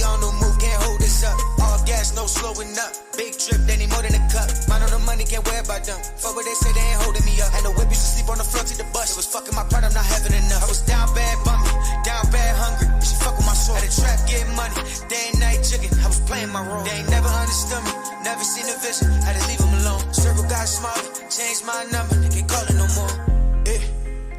on the move, can't hold this up. All gas, no slowing up. Big drip, they need more than a cup. Mine on the money, can't worry about them. Fuck what they say, they ain't holding me up. And the whip used to sleep on the floor to the bus. It was fucking my pride, I'm not having enough. I was down bad, bummy, down bad, hungry. She fuck with my soul. Had a trap, getting money. Day and night chicken, I was playing my role. They ain't never understood me, never seen a vision. Had to leave them alone. Circle got smaller, changed my number, can't call it no more. Yeah,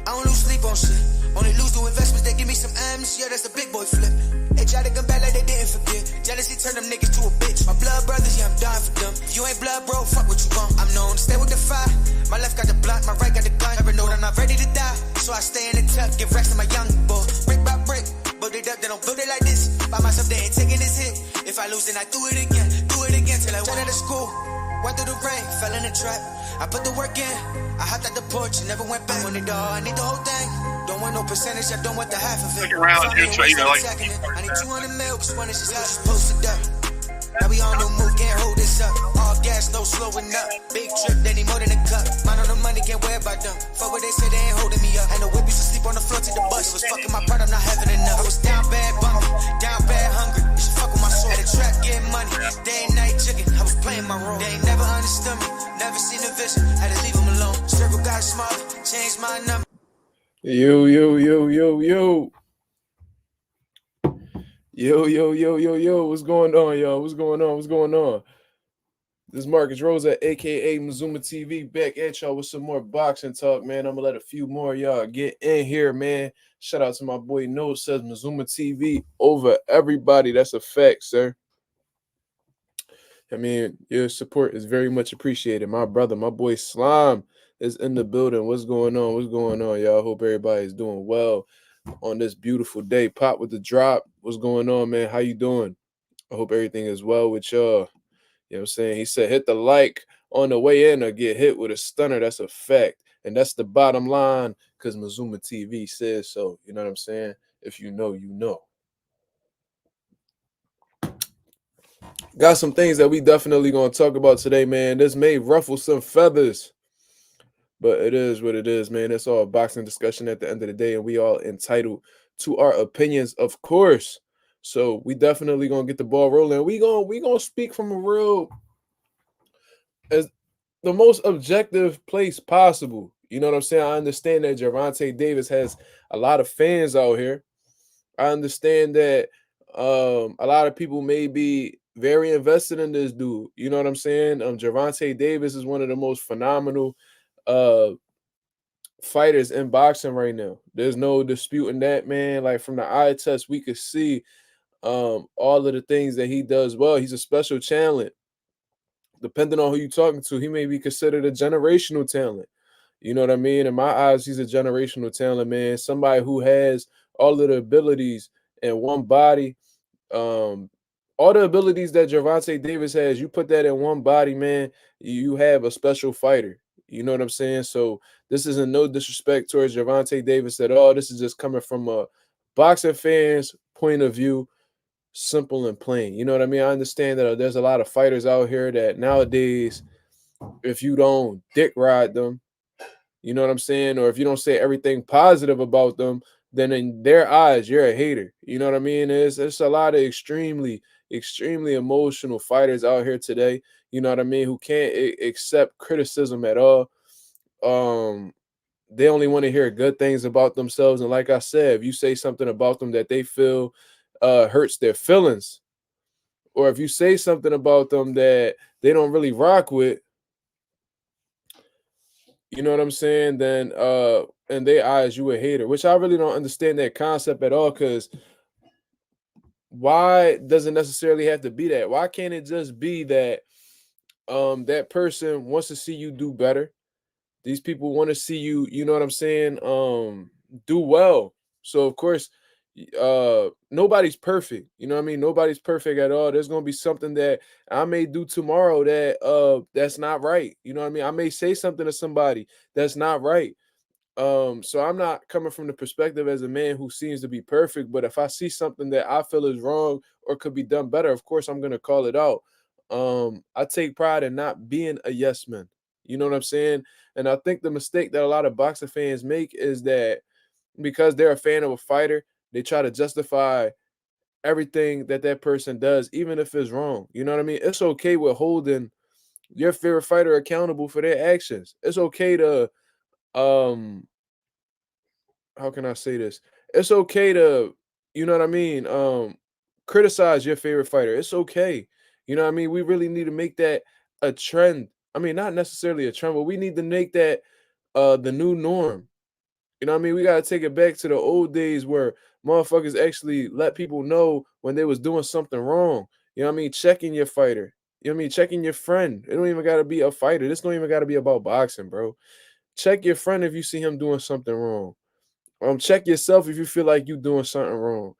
I don't lose sleep on shit. Only lose to investments, they give me some M's, yeah, that's a big boy flip. They try to come back like they didn't forget. Jealousy turned them niggas to a bitch. My blood brothers, yeah, I'm dying for them. If you ain't blood, bro, fuck what you want. I'm known to stay with the fire. My left got the blunt, my right got the gun. Never know that I'm not ready to die. So I stay in the tuck, give racks to my young boy. Brick by brick, build it up, they don't build it like this. By myself, they ain't taking this hit. If I lose, then I do it again till I went out of school. Went through the rain, fell in the trap. I put the work in. I hopped out the porch and never went back. On it all, I need the whole thing. Don't want no percentage, I don't want the half of it. Around you, so, like, I need 200 mil, cause one is just posted up. Now we on the move, can't hold this up. All gas, no slowing up. Big trip, they need more than a cup. Mine on the money, can't worry about them. Fuck what they say, they ain't holding me up. And the whip used to sleep on the floor to the bus. It was fucking my pride, I'm not having enough. I was down bad, bummy, down bad, hungry. She fuck with my soul. Had a trap, getting money. Day and night chicken, I was playing my role. They ain't never understood me, never seen a vision. Had to leave them alone. Circle got smaller, changed my number. Yo. What's going on, y'all? What's going on? This is Marcus Rosa, aka Mazuma TV, back at y'all with some more boxing talk, man. I'm gonna let a few more of y'all get in here, man. Shout out to my boy No Says Mazuma TV over everybody. That's a fact, sir. I mean, your support is very much appreciated. My brother, my boy Slime is in the building. What's going on, y'all? Hope everybody's doing well on this beautiful day. Pop with the drop. What's going on, man? How you doing? I hope everything is well with y'all. You know what I'm saying? He said, hit the like on the way in or get hit with a stunner. That's a fact. And that's the bottom line because Mazuma TV says so. You know what I'm saying? If you know, you know. Got some things that we definitely going to talk about today, man. This may ruffle some feathers, but it is what it is, man. It's all a boxing discussion at the end of the day, and we all entitled to our opinions, of course. So we definitely going to get the ball rolling. We gonna speak from a real, as the most objective place possible. You know what I'm saying? I understand that Gervonta Davis has a lot of fans out here. I understand that a lot of people may be very invested in this dude. You know what I'm saying? Gervonta Davis is one of the most phenomenal fighters in boxing right now. There's no disputing that, man. Like from the eye test, we could see all of the things that he does well. He's a special talent. Depending on who you're talking to, he may be considered a generational talent. You know what I mean? In my eyes, he's a generational talent, man. Somebody who has all of the abilities in one body. All the abilities that Gervonta Davis has, you put that in one body, man, you have a special fighter. You know what I'm saying? So this isn't no disrespect towards Gervonta Davis at all. This is just coming from a boxing fan's point of view, simple and plain. You know what I mean? I understand that there's a lot of fighters out here that nowadays, if you don't dick ride them, you know what I'm saying? Or if you don't say everything positive about them, then in their eyes, you're a hater. You know what I mean? There's a lot of extremely emotional fighters out here today. You know what I mean? Who can't accept criticism at all. They only want to hear good things about themselves. And like I said, if you say something about them that they feel hurts their feelings, or if you say something about them that they don't really rock with, you know what I'm saying? Then in their eyes, you a hater, which I really don't understand that concept at all. Because why does it necessarily have to be that? Why can't it just be that that person wants to see you do better? These people want to see you, you know what I'm saying, do well. So of course, nobody's perfect. You know what I mean? Nobody's perfect at all. There's gonna be something that I may do tomorrow that that's not right. You know what I mean? I may say something to somebody that's not right. So I'm not coming from the perspective as a man who seems to be perfect, but if I see something that I feel is wrong or could be done better, of course I'm gonna call it out. I take pride in not being a yes man. You know what I'm saying? And I think the mistake that a lot of boxing fans make is that because they're a fan of a fighter, they try to justify everything that that person does, even if it's wrong. You know what I mean? It's okay with holding your favorite fighter accountable for their actions. It's okay to um how can I say this? It's okay to, you know what I mean, criticize your favorite fighter. It's okay. You know what I mean? We really need to make that a trend. I mean, not necessarily a trend, but we need to make that the new norm. You know what I mean? We gotta take it back to the old days where motherfuckers actually let people know when they was doing something wrong. You know what I mean? Checking your fighter. You know what I mean? Checking your friend. It don't even gotta be a fighter. This don't even gotta be about boxing, bro. Check your friend if you see him doing something wrong. Check yourself if you feel like you doing something wrong.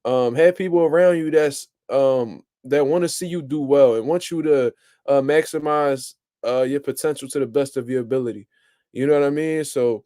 Have people around you that want to see you do well and want you to maximize your potential to the best of your ability. You know what I mean? So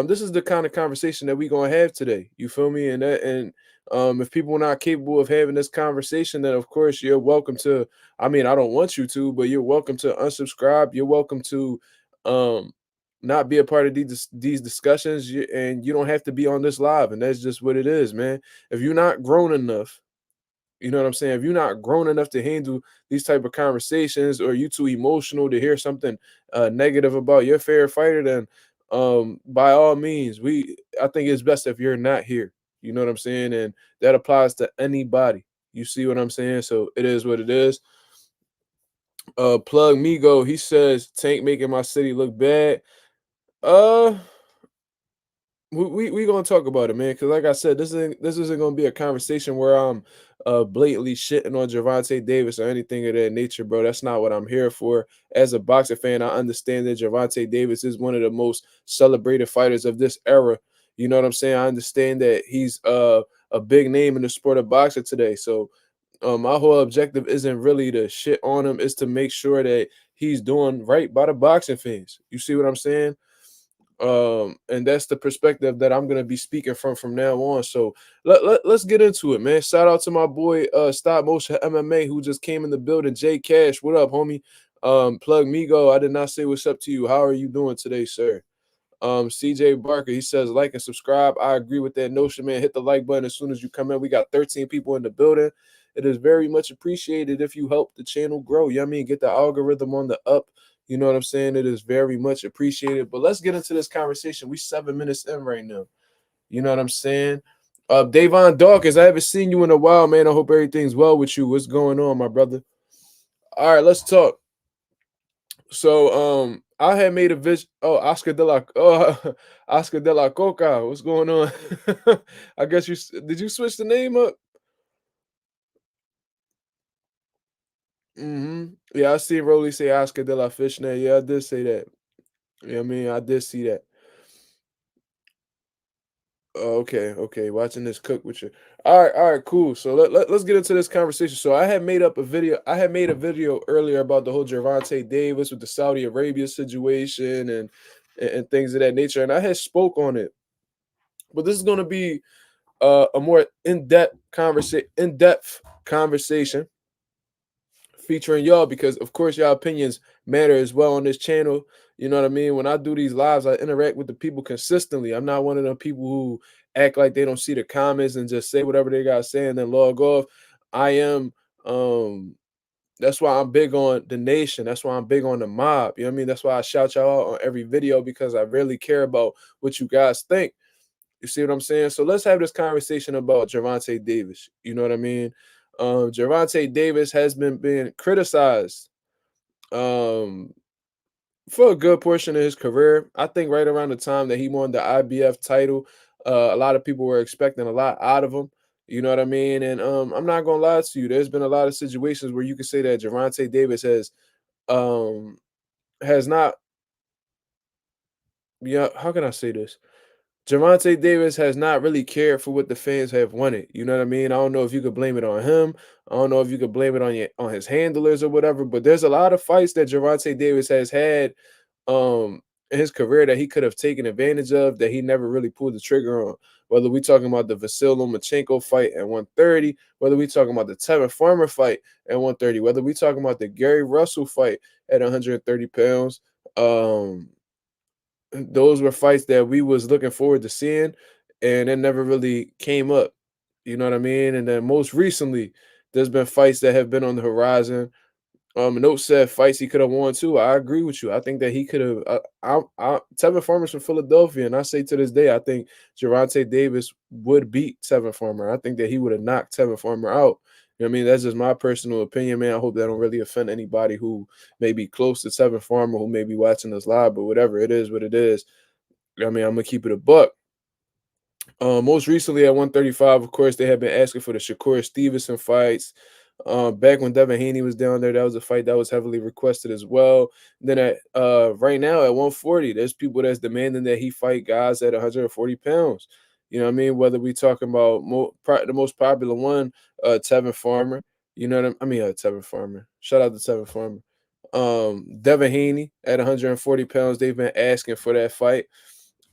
this is the kind of conversation that we gonna have today. You feel me? And if people are not capable of having this conversation, then of course you're welcome to. I mean, I don't want you to, but you're welcome to unsubscribe. You're welcome to um not be a part of these discussions, and you don't have to be on this live. And that's just what it is, man. If you're not grown enough, you know what I'm saying? If you're not grown enough to handle these type of conversations, or you too emotional to hear something negative about your favorite fighter, then by all means, I think it's best if you're not here. You know what I'm saying? And that applies to anybody. You see what I'm saying? So it is what it is. Plug Migo, he says Tank making my city look bad. Uh we gonna talk about it, man. Because like I said, this isn't gonna be a conversation where I'm blatantly shitting on Gervonta Davis or anything of that nature, bro. That's not what I'm here for. As a boxing fan, I understand that Gervonta Davis is one of the most celebrated fighters of this era. You know what I'm saying? I understand that he's a big name in the sport of boxing today. So my whole objective isn't really to shit on him, is to make sure that he's doing right by the boxing fans. You see what I'm saying? And that's the perspective that I'm gonna be speaking from now on. So let's get into it, man. Shout out to my boy Stop Motion MMA who just came in the building. Jay Cash, what up, homie? Plug Migo, I did not say what's up to you. How are you doing today, sir? CJ Barker, he says like and subscribe. I agree with that notion, man. Hit the like button as soon as you come in. We got 13 people in the building. It is very much appreciated if you help the channel grow. You know what I mean? Get the algorithm on the up. You know what I'm saying? It is very much appreciated. But let's get into this conversation. We 7 minutes in right now. You know what I'm saying? Davon Dawkins, I haven't seen you in a while, man. I hope everything's well with you. What's going on, my brother? All right, let's talk. So I had made a vision. Oh, Oscar de la Coca. What's going on? I guess did you switch the name up? Yeah, I see Rolly say Oscar de la Fishnet. Yeah, I did say that. Yeah, I mean, I did see that. Oh, okay, okay. Watching this cook with you. All right, cool. So let's get into this conversation. So I had made up a video. I had made a video earlier about the whole Gervonta Davis with the Saudi Arabia situation and things of that nature, and I had spoke on it. But this is going to be a more in-depth conversation featuring y'all, because of course y'all opinions matter as well on this channel. You know what I mean? When I do these lives, I interact with the people consistently. I'm not one of them people who act like they don't see the comments and just say whatever they got to say and then log off. I am that's why I'm big on the nation. That's why I'm big on the mob. You know what I mean? That's why I shout y'all out on every video, because I really care about what you guys think. You see what I'm saying? So let's have this conversation about Gervonta Davis. You know what I mean? Gervonta Davis has been being criticized um, for a good portion of his career. I think right around the time that he won the IBF title, a lot of people were expecting a lot out of him. You know what I mean? And I'm not gonna lie to you. There's been a lot of situations where you could say that Gervonta Davis um, has not. Yeah, how can I say this? Gervonta Davis has not really cared for what the fans have wanted. You know what I mean? I don't know if you could blame it on him. I don't know if you could blame it on his handlers or whatever. But there's a lot of fights that Gervonta Davis has had in his career that he could have taken advantage of that he never really pulled the trigger on. Whether we talking about the Vasyl Lomachenko fight at 130, whether we talking about the Tevin Farmer fight at 130, whether we talking about the Gary Russell fight at 130 pounds. Those were fights that we was looking forward to seeing, and it never really came up. You know what I mean? And then most recently, there's been fights that have been on the horizon. Note said fights he could have won too. I agree with you. I think that he could have. Tevin Farmer's from Philadelphia, and I say to this day, I think Gervonta Davis would beat Tevin Farmer. I think that he would have knocked Tevin Farmer out. You know what I mean? That's just my personal opinion, man. I hope that don't really offend anybody who may be close to Tevin Farmer, who may be watching this live, but whatever it is, what it is. I mean, I'm gonna keep it a buck. Most recently at 135, of course, they have been asking for the Shakur Stevenson fights. Back when Devin Haney was down there, that was a fight that was heavily requested as well. Then at right now at 140, there's people that's demanding that he fight guys at 140 pounds. You know what I mean? Whether we talking about the most popular one, Tevin Farmer. You know what I mean? Tevin Farmer. Shout out to Tevin Farmer. Devin Haney at 140 pounds. They've been asking for that fight.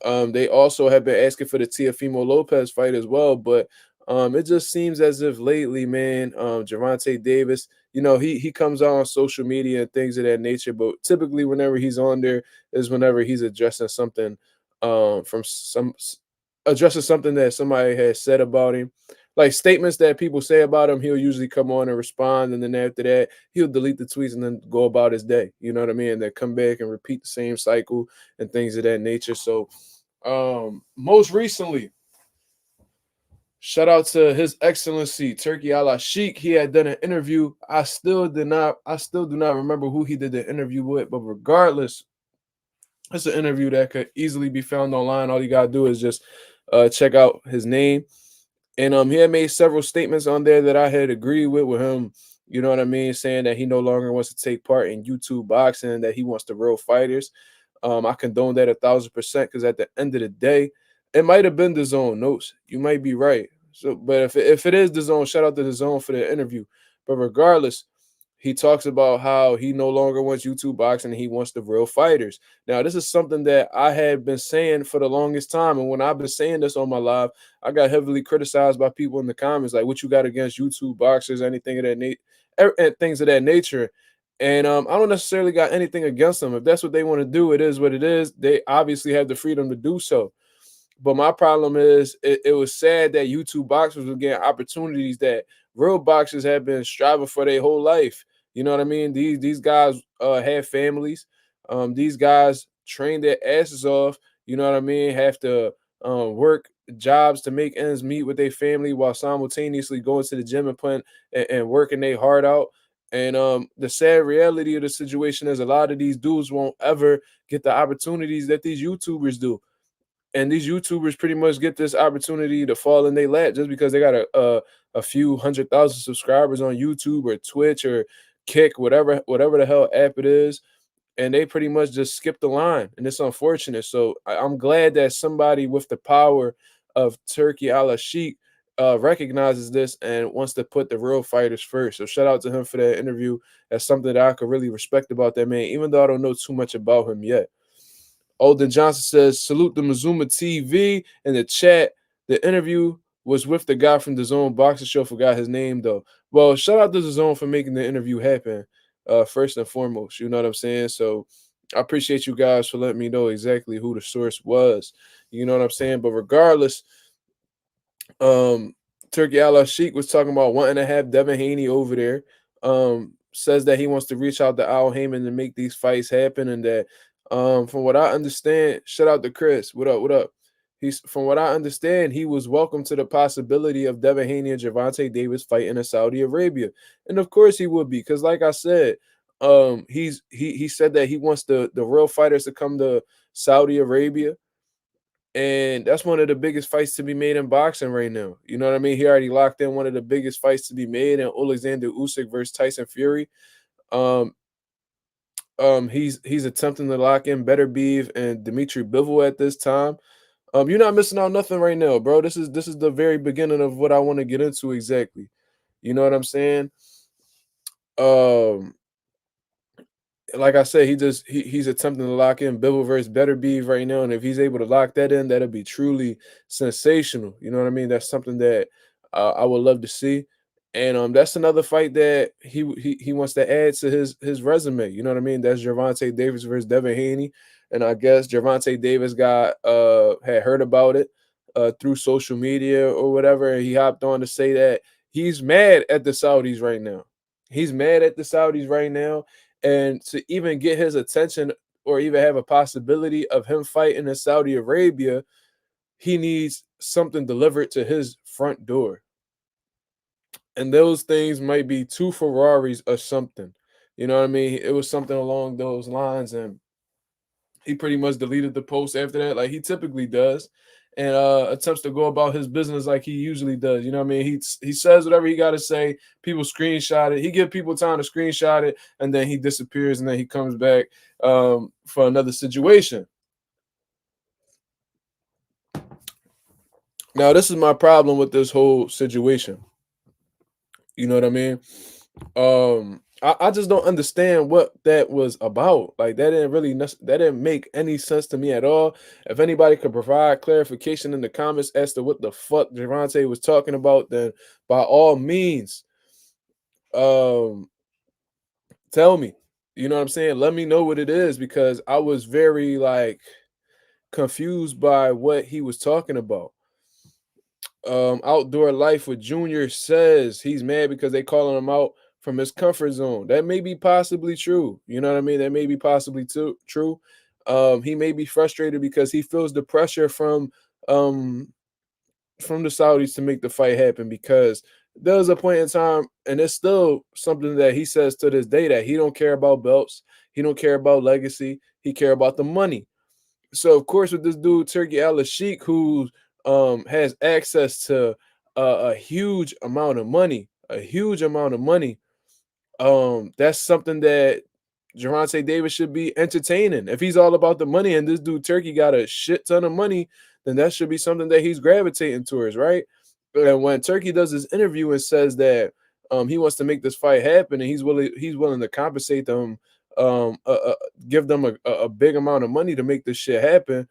They also have been asking for the Teofimo Lopez fight as well, but it just seems as if lately, man, Gervonta Davis, you know, he comes out on social media and things of that nature, but typically whenever he's on there is whenever he's addressing something from addressing something that somebody has said about him. Like statements that people say about him, he'll usually come on and respond, and then after that, he'll delete the tweets and then go about his day. You know what I mean? And then come back and repeat the same cycle and things of that nature. So most recently, shout out to His Excellency Turkey Ala Sheik. He had done an interview. I still do not remember who he did the interview with, but regardless, it's an interview that could easily be found online. All you gotta do is just check out his name. And he had made several statements on there that I had agreed with him. You know what I mean? Saying that he no longer wants to take part in YouTube boxing, that he wants the real fighters. I condone that 1,000% because at the end of the day, it might have been the zone notes. You might be right. So, but if it is the zone, shout out to the zone for the interview. But regardless, he talks about how he no longer wants YouTube boxing and he wants the real fighters. Now, this is something that I had been saying for the longest time. And when I've been saying this on my live, I got heavily criticized by people in the comments, like, what you got against YouTube boxers, anything of that things of that nature. And I don't necessarily got anything against them. If that's what they want to do, it is what it is. They obviously have the freedom to do so. But my problem is it was sad that YouTube boxers were getting opportunities that real boxers have been striving for their whole life. You know what I mean? These guys have families. These guys train their asses off. You know what I mean? Have to work jobs to make ends meet with their family while simultaneously going to the gym and putting and working their heart out. And the sad reality of the situation is a lot of these dudes won't ever get the opportunities that these YouTubers do. And these YouTubers pretty much get this opportunity to fall in their lap just because they got a few 100,000 subscribers on YouTube or Twitch or Kick, whatever the hell app it is, and they pretty much just skip the line, and it's unfortunate. So I'm glad that somebody with the power of Turkey Ala Sheik recognizes this and wants to put the real fighters first. So shout out to him for that interview. That's something that I could really respect about that man, even though I don't know too much about him yet. Alden Johnson says, salute the Mazuma TV in the chat. The interview was with the guy from the Zone Boxing Show. Forgot his name, though. Well, shout out to the Zone for making the interview happen, first and foremost. You know what I'm saying? So I appreciate you guys for letting me know exactly who the source was. You know what I'm saying? But regardless, Turkey Ala Sheik was talking about wanting to have Devin Haney over there. Says that he wants to reach out to Al Heyman to make these fights happen, and that from what I understand, shout out to Chris. What up? What up? He's from what I understand, he was welcome to the possibility of Devin Haney and Gervonta Davis fighting in Saudi Arabia, and of course he would be, because like I said, he said that he wants the real fighters to come to Saudi Arabia, and that's one of the biggest fights to be made in boxing right now. You know what I mean? He already locked in one of the biggest fights to be made in Alexander Usyk versus Tyson Fury. Um, he's attempting to lock in Better Beef and Dimitri Bivol at this time. You're not missing out nothing right now, bro. This is the very beginning of what I want to get into exactly. You know what I'm saying? Um, like I said, he's attempting to lock in Bivol versus Better Beef right now, and if he's able to lock that in, that'll be truly sensational. You know what I mean? That's something that I would love to see, and that's another fight that he wants to add to his resume. You know what I mean? That's Gervonta Davis versus Devin Haney, and I guess Gervonta Davis had heard about it. through social media or whatever. And he hopped on to say that he's mad at the Saudis right now. He's mad at the Saudis right now. And to even get his attention or even have a possibility of him fighting in Saudi Arabia, he needs something delivered to his front door. And those things might be two Ferraris or something. You know what I mean? It was something along those lines. And he pretty much deleted the post after that, like he typically does, and attempts to go about his business like he usually does. You know what I mean? He says whatever he got to say. People screenshot it. He give people time to screenshot it, and then he disappears, and then he comes back for another situation. Now, this is my problem with this whole situation. You know what I mean? I just don't understand what that was about. Like that didn't make any sense to me at all. If anybody could provide clarification in the comments as to what the fuck Gervonta was talking about, then by all means, um, tell me. You know what I'm saying? Let me know what it is because I was very like confused by what he was talking about. Outdoor life with Junior says he's mad because they calling him out from his comfort zone. That may be possibly true. You know what I mean? That may be possibly true. He may be frustrated because he feels the pressure um from the Saudis to make the fight happen because there was a point in time, and it's still something that he says to this day that he don't care about belts, he don't care about legacy, he care about the money. So of course, with this dude Turkey Al Sheikh, who has access to a huge amount of money, that's something that Gervonta Davis should be entertaining. If he's all about the money and this dude Turkey got a shit ton of money, then that should be something that he's gravitating towards, right? And when Turkey does his interview and says that he wants to make this fight happen and he's willing to compensate them, give them a big amount of money to make this shit happen.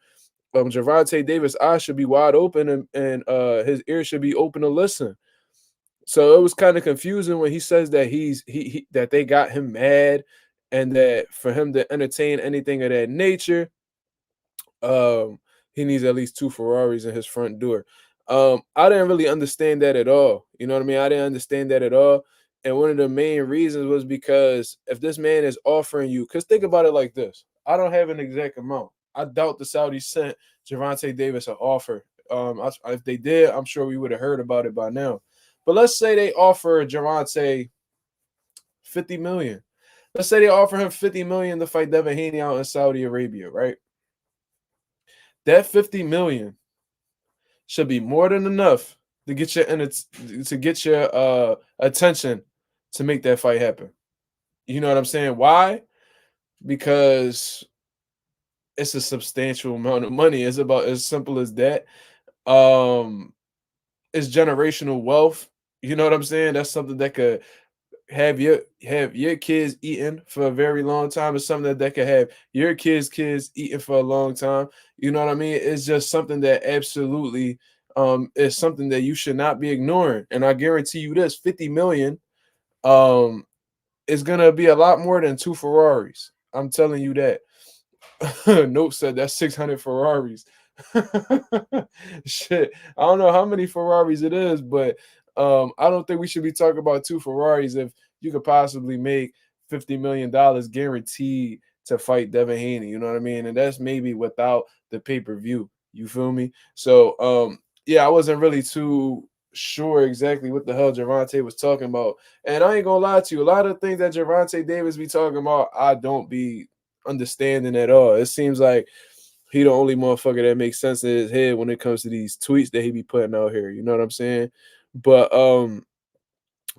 Gervonta Davis' eyes should be wide open and his ears should be open to listen. So it was kind of confusing when he says that that they got him mad and that for him to entertain anything of that nature, um, he needs at least two Ferraris in his front door. I didn't really understand that at all. You know what I mean? I didn't understand that at all. And one of the main reasons was because if this man is offering you, because think about it like this: I don't have an exact amount. I doubt the Saudis sent Gervonta Davis an offer. If they did, I'm sure we would have heard about it by now. But let's say they offer Gervonta 50 million. Let's say they offer him 50 million to fight Devin Haney out in Saudi Arabia, right? That 50 million should be more than enough to get your attention to make that fight happen. You know what I'm saying? Why? Because it's a substantial amount of money. It's about as simple as that. Um, it's generational wealth. You know what I'm saying? That's something that could have your kids eating for a very long time. It's something that could have your kids eating for a long time. You know what I mean? It's just something that absolutely is something that you should not be ignoring. And I guarantee you this: 50 million um is gonna be a lot more than two Ferraris. I'm telling you that. Nope said that's 600 Ferraris. Shit. I don't know how many Ferraris it is, but I don't think we should be talking about two Ferraris if you could possibly make $50 million guaranteed to fight Devin Haney. You know what I mean? And that's maybe without the pay-per-view. You feel me? So yeah, I wasn't really too sure exactly what the hell Gervonta was talking about. And I ain't gonna lie to you, a lot of things that Gervonta Davis be talking about, I don't be understanding at all. It seems like he the only motherfucker that makes sense in his head when it comes to these tweets that he be putting out here. You know what I'm saying? But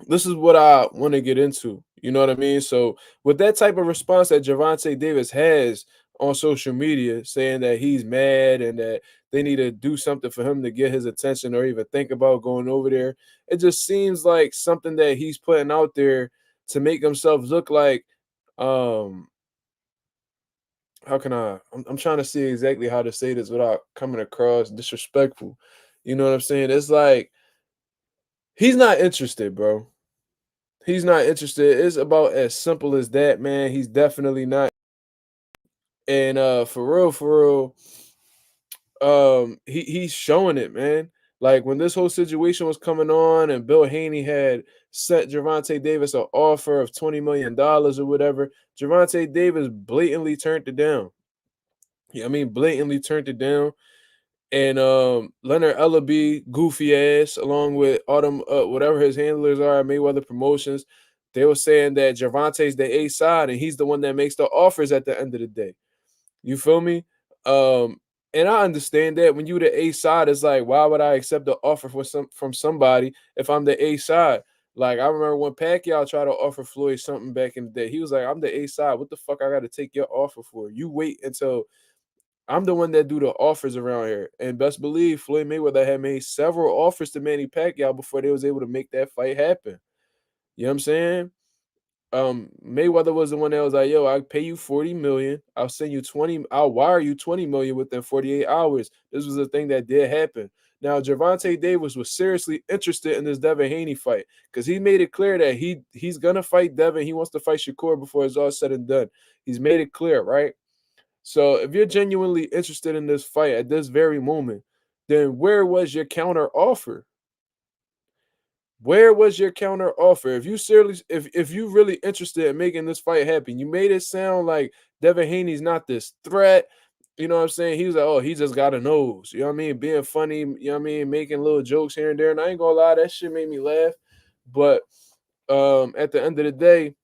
this is what I want to get into. You know what I mean? So with that type of response that Gervonta Davis has on social media, saying that he's mad and that they need to do something for him to get his attention or even think about going over there, it just seems like something that he's putting out there to make himself look like how can I'm trying to see exactly how to say this without coming across disrespectful. You know what I'm saying? It's like he's not interested, bro. He's not interested. It's about as simple as that, man. He's definitely not. And for real, he's showing it, man. Like when this whole situation was coming on, and Bill Haney had sent Gervonta Davis an offer of $20 million or whatever, Gervonta Davis blatantly turned it down. Yeah, I mean, blatantly turned it down. And Leonard Ellaby, goofy ass, along with Autumn, whatever his handlers are at Mayweather Promotions, they were saying that Gervonta's the A side and he's the one that makes the offers at the end of the day. You feel me? Um, and I understand that when you the A side, it's like, why would I accept the offer from somebody if I'm the A side? Like I remember when Pacquiao tried to offer Floyd something back in the day. He was like, "I'm the A side. What the fuck I got to take your offer for? You wait until I'm the one that do the offers around here." And best believe Floyd Mayweather had made several offers to Manny Pacquiao before they was able to make that fight happen. You know what I'm saying? Mayweather was the one that was like, "Yo, I'll pay you 40 million. I'll send you 20, I'll wire you 20 million within 48 hours." This was a thing that did happen. Now, Gervonta Davis was seriously interested in this Devin Haney fight because he made it clear that he's gonna fight Devin. He wants to fight Shakur before it's all said and done. He's made it clear, right? So if you're genuinely interested in this fight at this very moment, then where was your counter offer? Where was your counter offer? If you seriously, if you really interested in making this fight happen, you made it sound like Devin Haney's not this threat. You know what I'm saying? He was like, "Oh, he just got a nose." You know what I mean? Being funny, you know what I mean? Making little jokes here and there. And I ain't gonna lie, that shit made me laugh. But at the end of the day,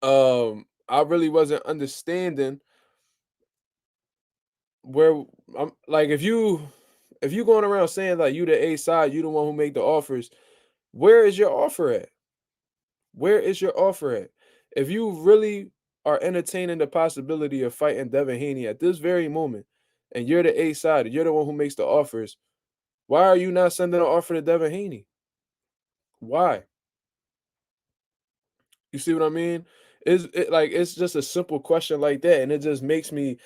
I really wasn't understanding where I'm like if you going around saying like you the A side, you the one who make the offers, where is your offer at? Where is your offer at? If you really are entertaining the possibility of fighting Devin Haney at this very moment, and you're the A side, you're the one who makes the offers, why are you not sending an offer to Devin Haney? Why? You see what I mean? It's just a simple question like that, and it just makes me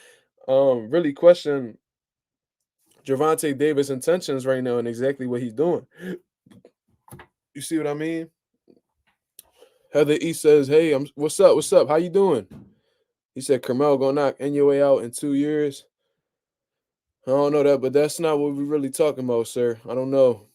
really question Gervonta Davis' intentions right now and exactly what he's doing. You see what I mean? Heather E says, "Hey, what's up? What's up? How you doing?" He said, "Carmel gonna knock NUA out in 2 years." I don't know that, but that's not what we're really talking about, sir. I don't know.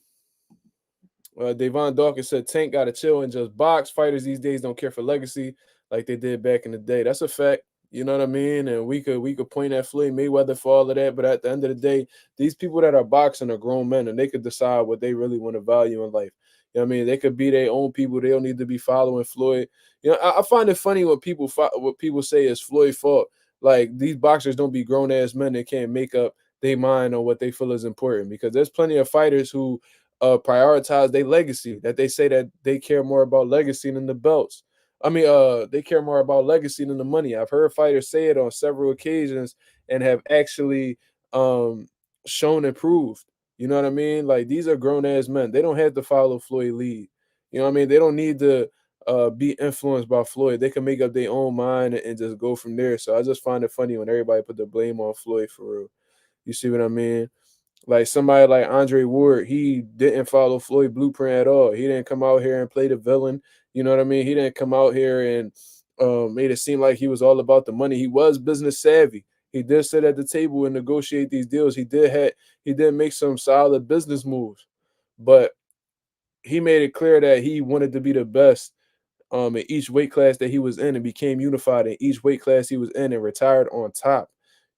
Davon Dawkins said Tank got to chill and just box. Fighters these days don't care for legacy like they did back in the day. That's a fact. You know what I mean? And we could point at Floyd Mayweather for all of that, but at the end of the day, these people that are boxing are grown men, and they could decide what they really want to value in life. You know what I mean? They could be their own people. They don't need to be following Floyd. You know, I find it funny when what people say is Floyd's fault. Like these boxers don't be grown ass men that can't make up their mind on what they feel is important, because there's plenty of fighters who prioritize their legacy, that they say that they care more about legacy than the belts. I mean, they care more about legacy than the money. I've heard fighters say it on several occasions and have actually shown and proved. You know what I mean? Like these are grown ass men. They don't have to follow Floyd lead. You know what I mean? They don't need to be influenced by Floyd. They can make up their own mind and just go from there. So I just find it funny when everybody put the blame on Floyd for real. You see what I mean? Like somebody like Andre Ward, he didn't follow Floyd blueprint at all. He didn't come out here and play the villain. You know what I mean? He didn't come out here and made it seem like he was all about the money. He was business savvy. He did sit at the table and negotiate these deals. He did make some solid business moves, but he made it clear that he wanted to be the best in each weight class that he was in, and became unified in each weight class he was in, and retired on top.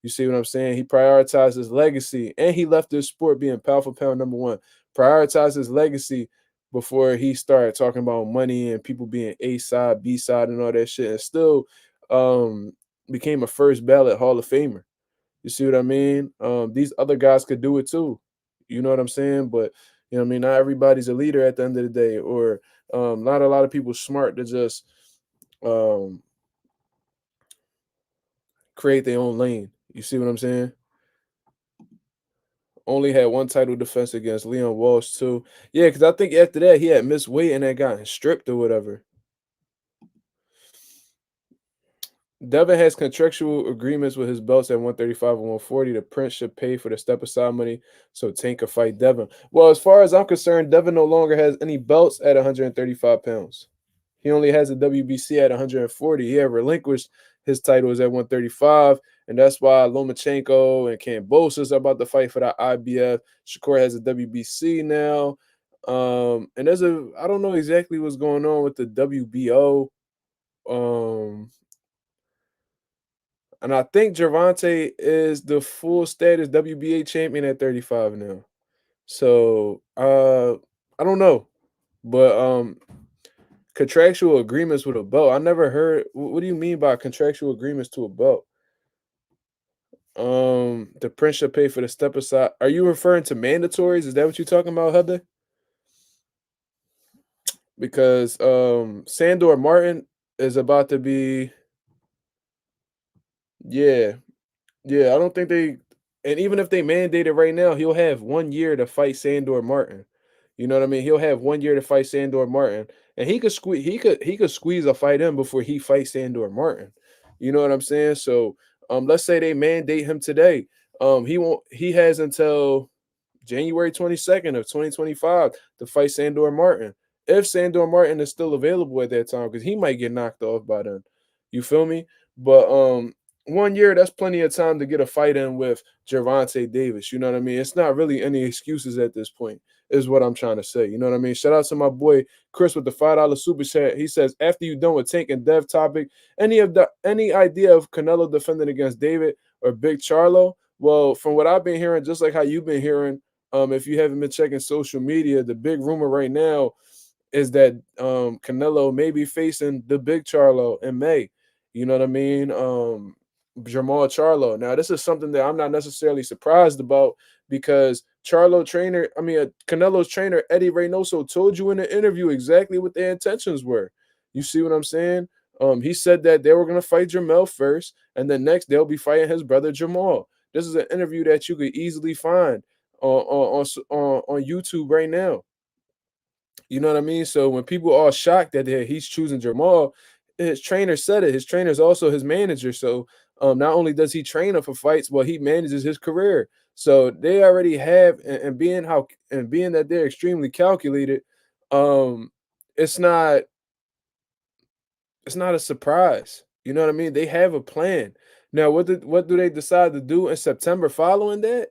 You see what I'm saying? He prioritized his legacy, and he left this sport being pound for pound number one. Prioritized his legacy before he started talking about money and people being A side, B side, and all that shit, and still um, became a first ballot Hall of Famer. You see what I mean? These other guys could do it too. You know what I'm saying? But you know what I mean? Not everybody's a leader at the end of the day, or not a lot of people smart to just um, create their own lane. You see what I'm saying? Only had one title defense against Leon Walsh too. Yeah, because I think after that he had missed weight and had gotten stripped or whatever. Devin has contractual agreements with his belts at 135 and 140. The Prince should pay for the step aside money so Tank could fight Devin. Well, as far as I'm concerned, Devin no longer has any belts at 135 pounds. He only has a WBC at 140. He had relinquished his titles at 135, and that's why Lomachenko and Kambosos are about to fight for the IBF. Shakur has a WBC now. And I don't know exactly what's going on with the WBO. And I think Gervonta is the full status WBA champion at 35 now. So I don't know. But contractual agreements with a belt. I never heard. What do you mean by contractual agreements to a belt? The prince should pay for the step aside. Are you referring to mandatories? Is that what you're talking about, Heather? Because Sandor Martin is about to be. Yeah, yeah. I don't think they. And even if they mandate it right now, he'll have 1 year to fight Sandor Martin. You know what I mean? He'll have 1 year to fight Sandor Martin, and he could squeeze. He could squeeze a fight in before he fights Sandor Martin. You know what I'm saying? So, let's say they mandate him today. He won't. He has until January 22nd of 2025 to fight Sandor Martin. If Sandor Martin is still available at that time, because he might get knocked off by then. You feel me? But 1 year, that's plenty of time to get a fight in with Gervonta Davis. You know what I mean? It's not really any excuses at this point, is what I'm trying to say. You know what I mean? Shout out to my boy Chris with the $5 super chat. He says, after you done with Tank and Dev topic, any idea of Canelo defending against David or Big Charlo? Well, from what I've been hearing, just like how you've been hearing, if you haven't been checking social media, the big rumor right now is that Canelo may be facing the Big Charlo in May. You know what I mean? Jamal Charlo. Now, this is something that I'm not necessarily surprised about because Canelo's trainer, Eddie Reynoso, told you in the interview exactly what their intentions were. You see what I'm saying? He said that they were going to fight Jamel first, and then next they'll be fighting his brother Jamal. This is an interview that you could easily find on YouTube right now. You know what I mean? So when people are shocked that he's choosing Jamal, his trainer said it. His trainer is also his manager. So not only does he train him for fights, well, he manages his career. So they already have, and being that they're extremely calculated, um, it's not a surprise. You know what I mean? They have a plan. Now, what do they decide to do in September following that?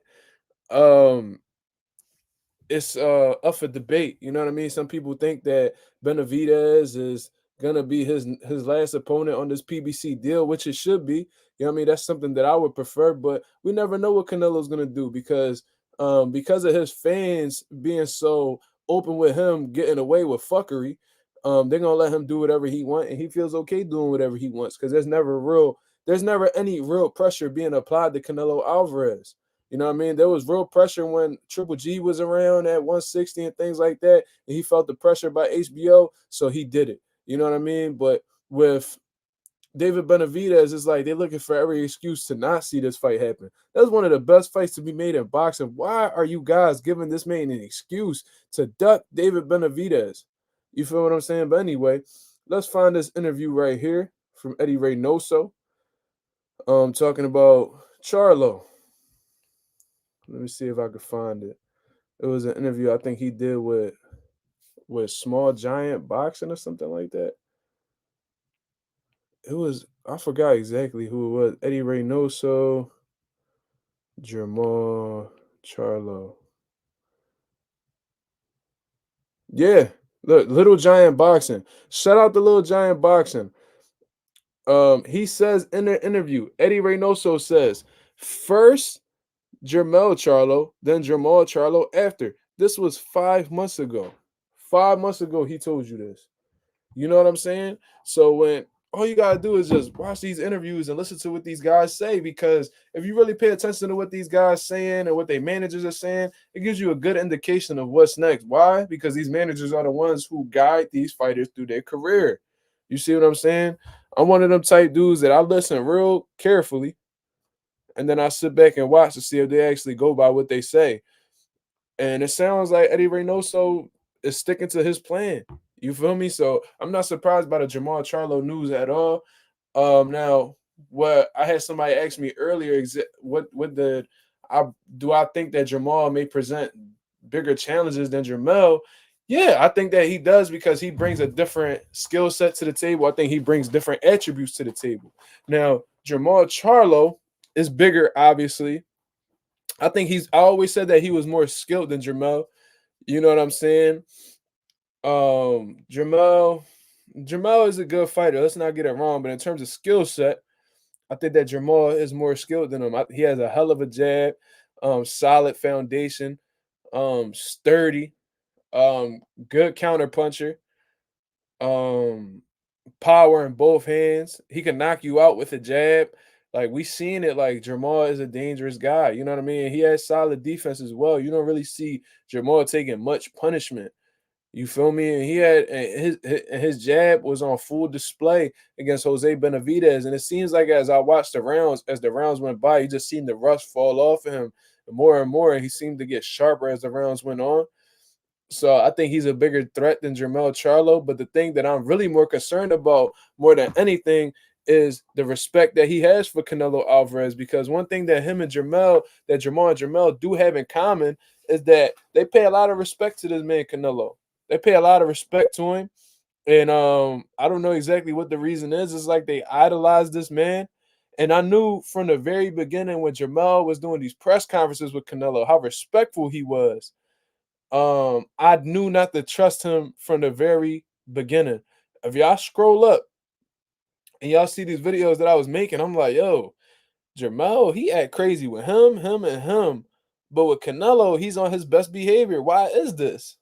It's up for debate. You know what I mean? Some people think that Benavidez is gonna be his last opponent on this PBC deal, which it should be. You know what I mean? That's something that I would prefer, but we never know what Canelo's gonna do because of his fans being so open with him getting away with fuckery. They're gonna let him do whatever he wants, and he feels okay doing whatever he wants because there's never any real pressure being applied to Canelo Alvarez. You know what I mean? There was real pressure when Triple G was around at 160 and things like that, and he felt the pressure by HBO, so he did it. You know what I mean? But with David Benavidez, it's like they're looking for every excuse to not see this fight happen. That's one of the best fights to be made in boxing. Why are you guys giving this man an excuse to duck David Benavidez? You feel what I'm saying? But anyway, let's find this interview right here from Eddie Reynoso, talking about Charlo. Let me see if I can find it. It was an interview I think he did with Small Giant Boxing or something like that. I forgot exactly who it was. Eddie Reynoso, Jamal Charlo. Yeah, look, Little Giant Boxing. Shout out to Little Giant Boxing. He says in the interview, Eddie Reynoso says, first Jermell Charlo, then Jamal Charlo after. This was 5 months ago. 5 months ago, he told you this. You know what I'm saying? So when all you gotta do is just watch these interviews and listen to what these guys say, because if you really pay attention to what these guys saying and what their managers are saying, it gives you a good indication of what's next. Why? Because these managers are the ones who guide these fighters through their career. You see what I'm saying? I'm one of them type dudes that I listen real carefully, and then I sit back and watch to see if they actually go by what they say. And it sounds like Eddie Reynoso is sticking to his plan. You feel me? So I'm not surprised by the Jamal Charlo news at all. Now, what I had somebody ask me earlier, I think that Jamal may present bigger challenges than Jamel? Yeah, I think that he does because he brings a different skill set to the table. I think he brings different attributes to the table. Now, Jamal Charlo is bigger, obviously. I think I always said that he was more skilled than Jamel. You know what I'm saying? Jamal is a good fighter. Let's not get it wrong. But in terms of skill set, I think that Jamal is more skilled than him. He has a hell of a jab, solid foundation, sturdy, good counter puncher, um, power in both hands. He can knock you out with a jab. Like we seen it. Like Jamal is a dangerous guy. You know what I mean? He has solid defense as well. You don't really see Jamal taking much punishment. You feel me? And he had his jab was on full display against Jose Benavidez, and it seems like as I watched the rounds, as the rounds went by, you just seen the rust fall off of him more and more, and he seemed to get sharper as the rounds went on. So I think he's a bigger threat than Jermell Charlo. But the thing that I'm really more concerned about, more than anything, is the respect that he has for Canelo Alvarez. Because one thing that him and Jermell, that Jamal and Jermell do have in common, is that they pay a lot of respect to this man Canelo. They pay a lot of respect to him. And I don't know exactly what the reason is. It's like they idolize this man. And I knew from the very beginning when Jermell was doing these press conferences with Canelo how respectful he was. I knew not to trust him from the very beginning. If y'all scroll up and y'all see these videos that I was making, I'm like, yo, Jermell, he act crazy with him, and him. But with Canelo, he's on his best behavior. Why is this?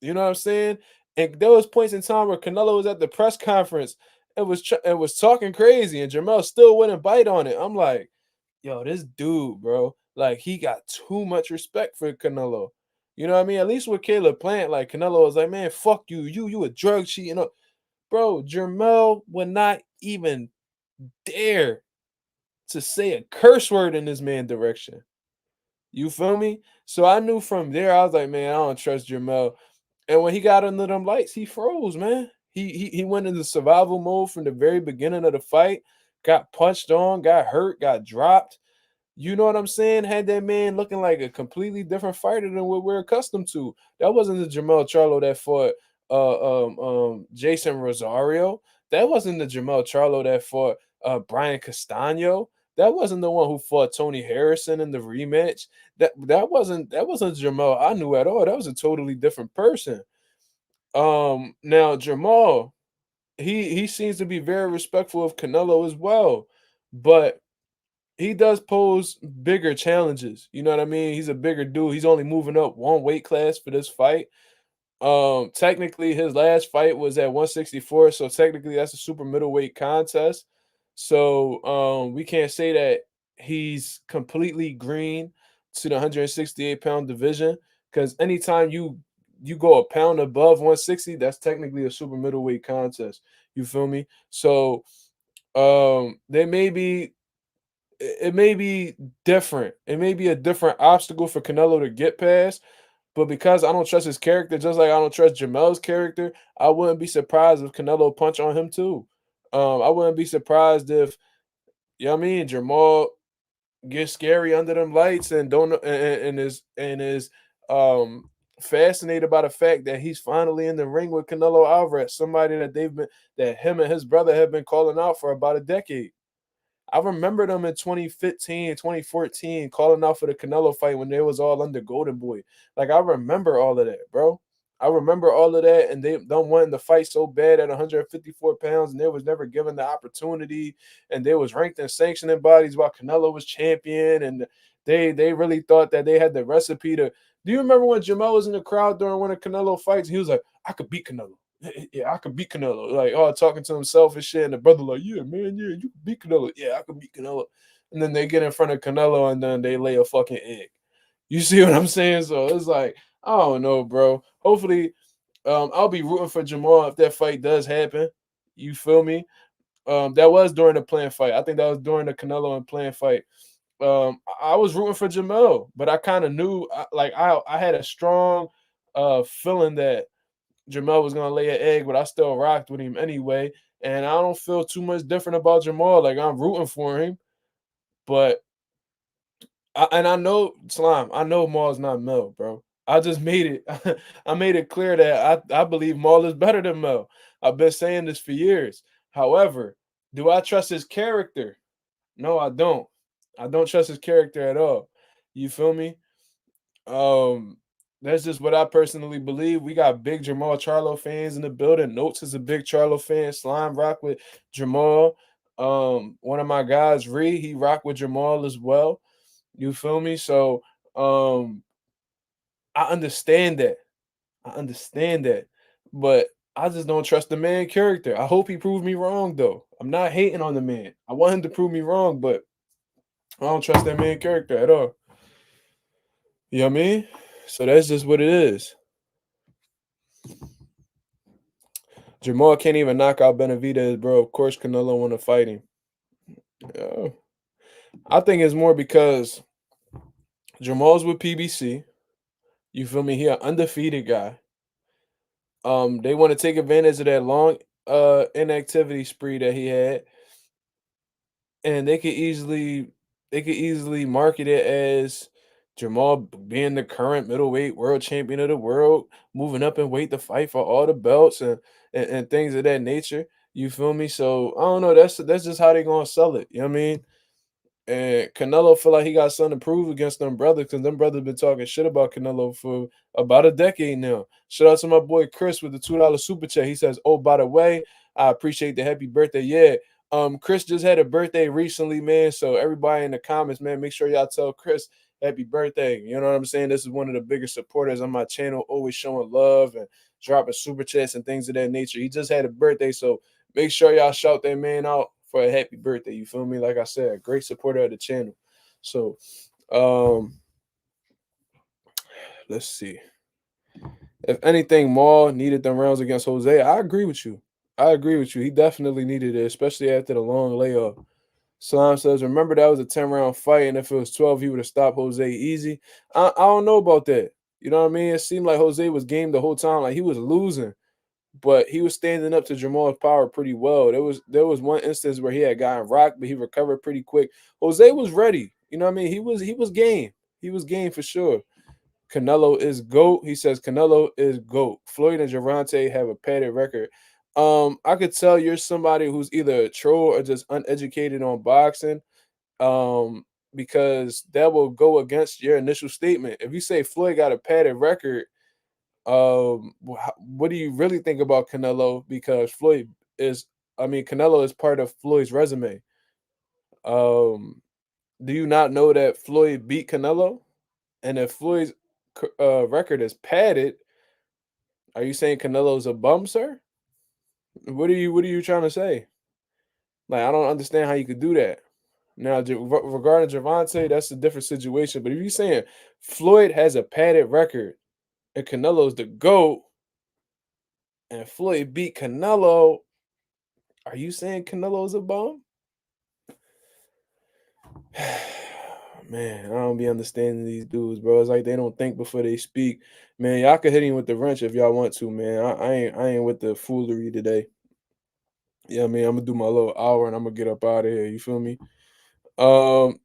You know what I'm saying? And there was points in time where Canelo was at the press conference and was talking crazy, and Jermell still wouldn't bite on it. I'm like, yo, this dude, bro, like he got too much respect for Canelo. You know what I mean? At least with Caleb Plant, like Canelo was like, man, fuck you, you a drug cheat, you know, bro. Jermell would not even dare to say a curse word in this man direction. You feel me? So I knew from there, I was like, man, I don't trust Jermell. And when he got under them lights, he froze, man. He went into survival mode from the very beginning of the fight. Got punched on, got hurt, got dropped. You know what I'm saying? Had that man looking like a completely different fighter than what we're accustomed to. That wasn't the Jamel Charlo that fought Jason Rosario. That wasn't the Jamel Charlo that fought Brian Castano. That wasn't the one who fought Tony Harrison in the rematch. That wasn't Jamel I knew at all. That was a totally different person. Now Jamal, he seems to be very respectful of Canelo as well, but he does pose bigger challenges. You know what I mean? He's a bigger dude. He's only moving up one weight class for this fight. Technically, his last fight was at 164, so technically that's a super middleweight contest. So, we can't say that he's completely green to the 168-pound division because anytime you go a pound above 160, that's technically a super middleweight contest. You feel me? So, they may be it may be different. It may be a different obstacle for Canelo to get past, but because I don't trust his character, just like I don't trust Jamel's character, I wouldn't be surprised if Canelo punch on him too. I wouldn't be surprised if you know what I mean Jamal gets scary under them lights and don't and is um fascinated by the fact that he's finally in the ring with Canelo Alvarez, somebody that him and his brother have been calling out for about a decade. I remember them in 2015, 2014, calling out for the Canelo fight when they was all under Golden Boy. Like I remember all of that, bro. I remember all of that, and they don't wanting to fight so bad at 154 pounds, and they was never given the opportunity, and they was ranked in sanctioning bodies while Canelo was champion, and they really thought that they had the recipe to. Do you remember when Jamel was in the crowd during one of Canelo fights? He was like, "I could beat Canelo. Yeah, I could beat Canelo." Like, oh, talking to himself and shit. And the brother, like, yeah, man, yeah, you can beat Canelo. Yeah, I can beat Canelo. And then they get in front of Canelo and then they lay a fucking egg. You see what I'm saying? So it's like, I don't know, bro. Hopefully, I'll be rooting for Jamal if that fight does happen. You feel me? That was during the planned fight. I think that was during the Canelo and planned fight. I was rooting for Jamel, but I kind of knew, I had a strong feeling that Jamel was gonna lay an egg, but I still rocked with him anyway. And I don't feel too much different about Jamal. Like I'm rooting for him, but I know Slime. I know Maul's not Mel, bro. I just made it. I made it clear that I believe Maul is better than Mel. I've been saying this for years. However, do I trust his character? No, I don't. I don't trust his character at all. You feel me? Um, that's just what I personally believe. We got big Jamal Charlo fans in the building. Notes is a big Charlo fan. Slime rock with Jamal. One of my guys, Ree, he rock with Jamal as well. You feel me? So um I understand that. I understand that. But I just don't trust the man character. I hope he proves me wrong though. I'm not hating on the man. I want him to prove me wrong, but I don't trust that man character at all. You know what I mean? So that's just what it is. Jamal can't even knock out Benavidez, bro. Of course, Canelo want to fight him. Yeah. I think it's more because Jamal's with PBC. You feel me? He an undefeated guy. They want to take advantage of that long inactivity spree that he had, and they could easily market it as Jamal being the current middleweight world champion of the world, moving up in weight to fight for all the belts and things of that nature. You feel me? So I don't know. That's just how they gonna sell it. You know what I mean? And Canelo feel like he got something to prove against them brothers because them brothers been talking shit about Canelo for about a decade now. Shout out to my boy Chris with the $2 super chat. He says, "Oh, by the way, I appreciate the happy birthday." Yeah, Chris just had a birthday recently, man. So everybody in the comments, man, make sure y'all tell Chris happy birthday. You know what I'm saying? This is one of the biggest supporters on my channel, always showing love and dropping super chats and things of that nature. He just had a birthday, so make sure y'all shout that man out for a happy birthday. You feel me? Like I said, a great supporter of the channel. So, um, let's see. If anything, Maul needed them rounds against Jose. I agree with you. I agree with you. He definitely needed it, especially after the long layoff. Salam says, remember that was a 10-round fight, and if it was 12, he would have stopped Jose easy. I don't know about that. You know what I mean? It seemed like Jose was game the whole time, like he was losing, but he was standing up to Jamal's power pretty well. There was one instance where he had gotten rocked, but he recovered pretty quick. Jose was ready. You know what I mean? He was game. He was game for sure. Canelo is GOAT. He says Canelo is GOAT. Floyd and Gervonta have a padded record. I could tell you're somebody who's either a troll or just uneducated on boxing. Because that will go against your initial statement. If you say Floyd got a padded record, what do you really think about Canelo? Because Canelo is part of Floyd's resume. Um, do you not know that Floyd beat Canelo? And if Floyd's record is padded, are you saying Canelo's a bum, sir? What are you trying to say? Like, I don't understand how you could do that. Now, regarding Gervonta, that's a different situation. But if you're saying Floyd has a padded record and Canelo's the GOAT and Floyd beat Canelo, are you saying Canelo's a bum? Man, I don't be understanding these dudes, bro. It's like they don't think before they speak. Man, y'all can hit him with the wrench if y'all want to, man. I ain't with the foolery today. Yeah, I mean, I'm gonna do my little hour and I'm gonna get up out of here. You feel me? Um,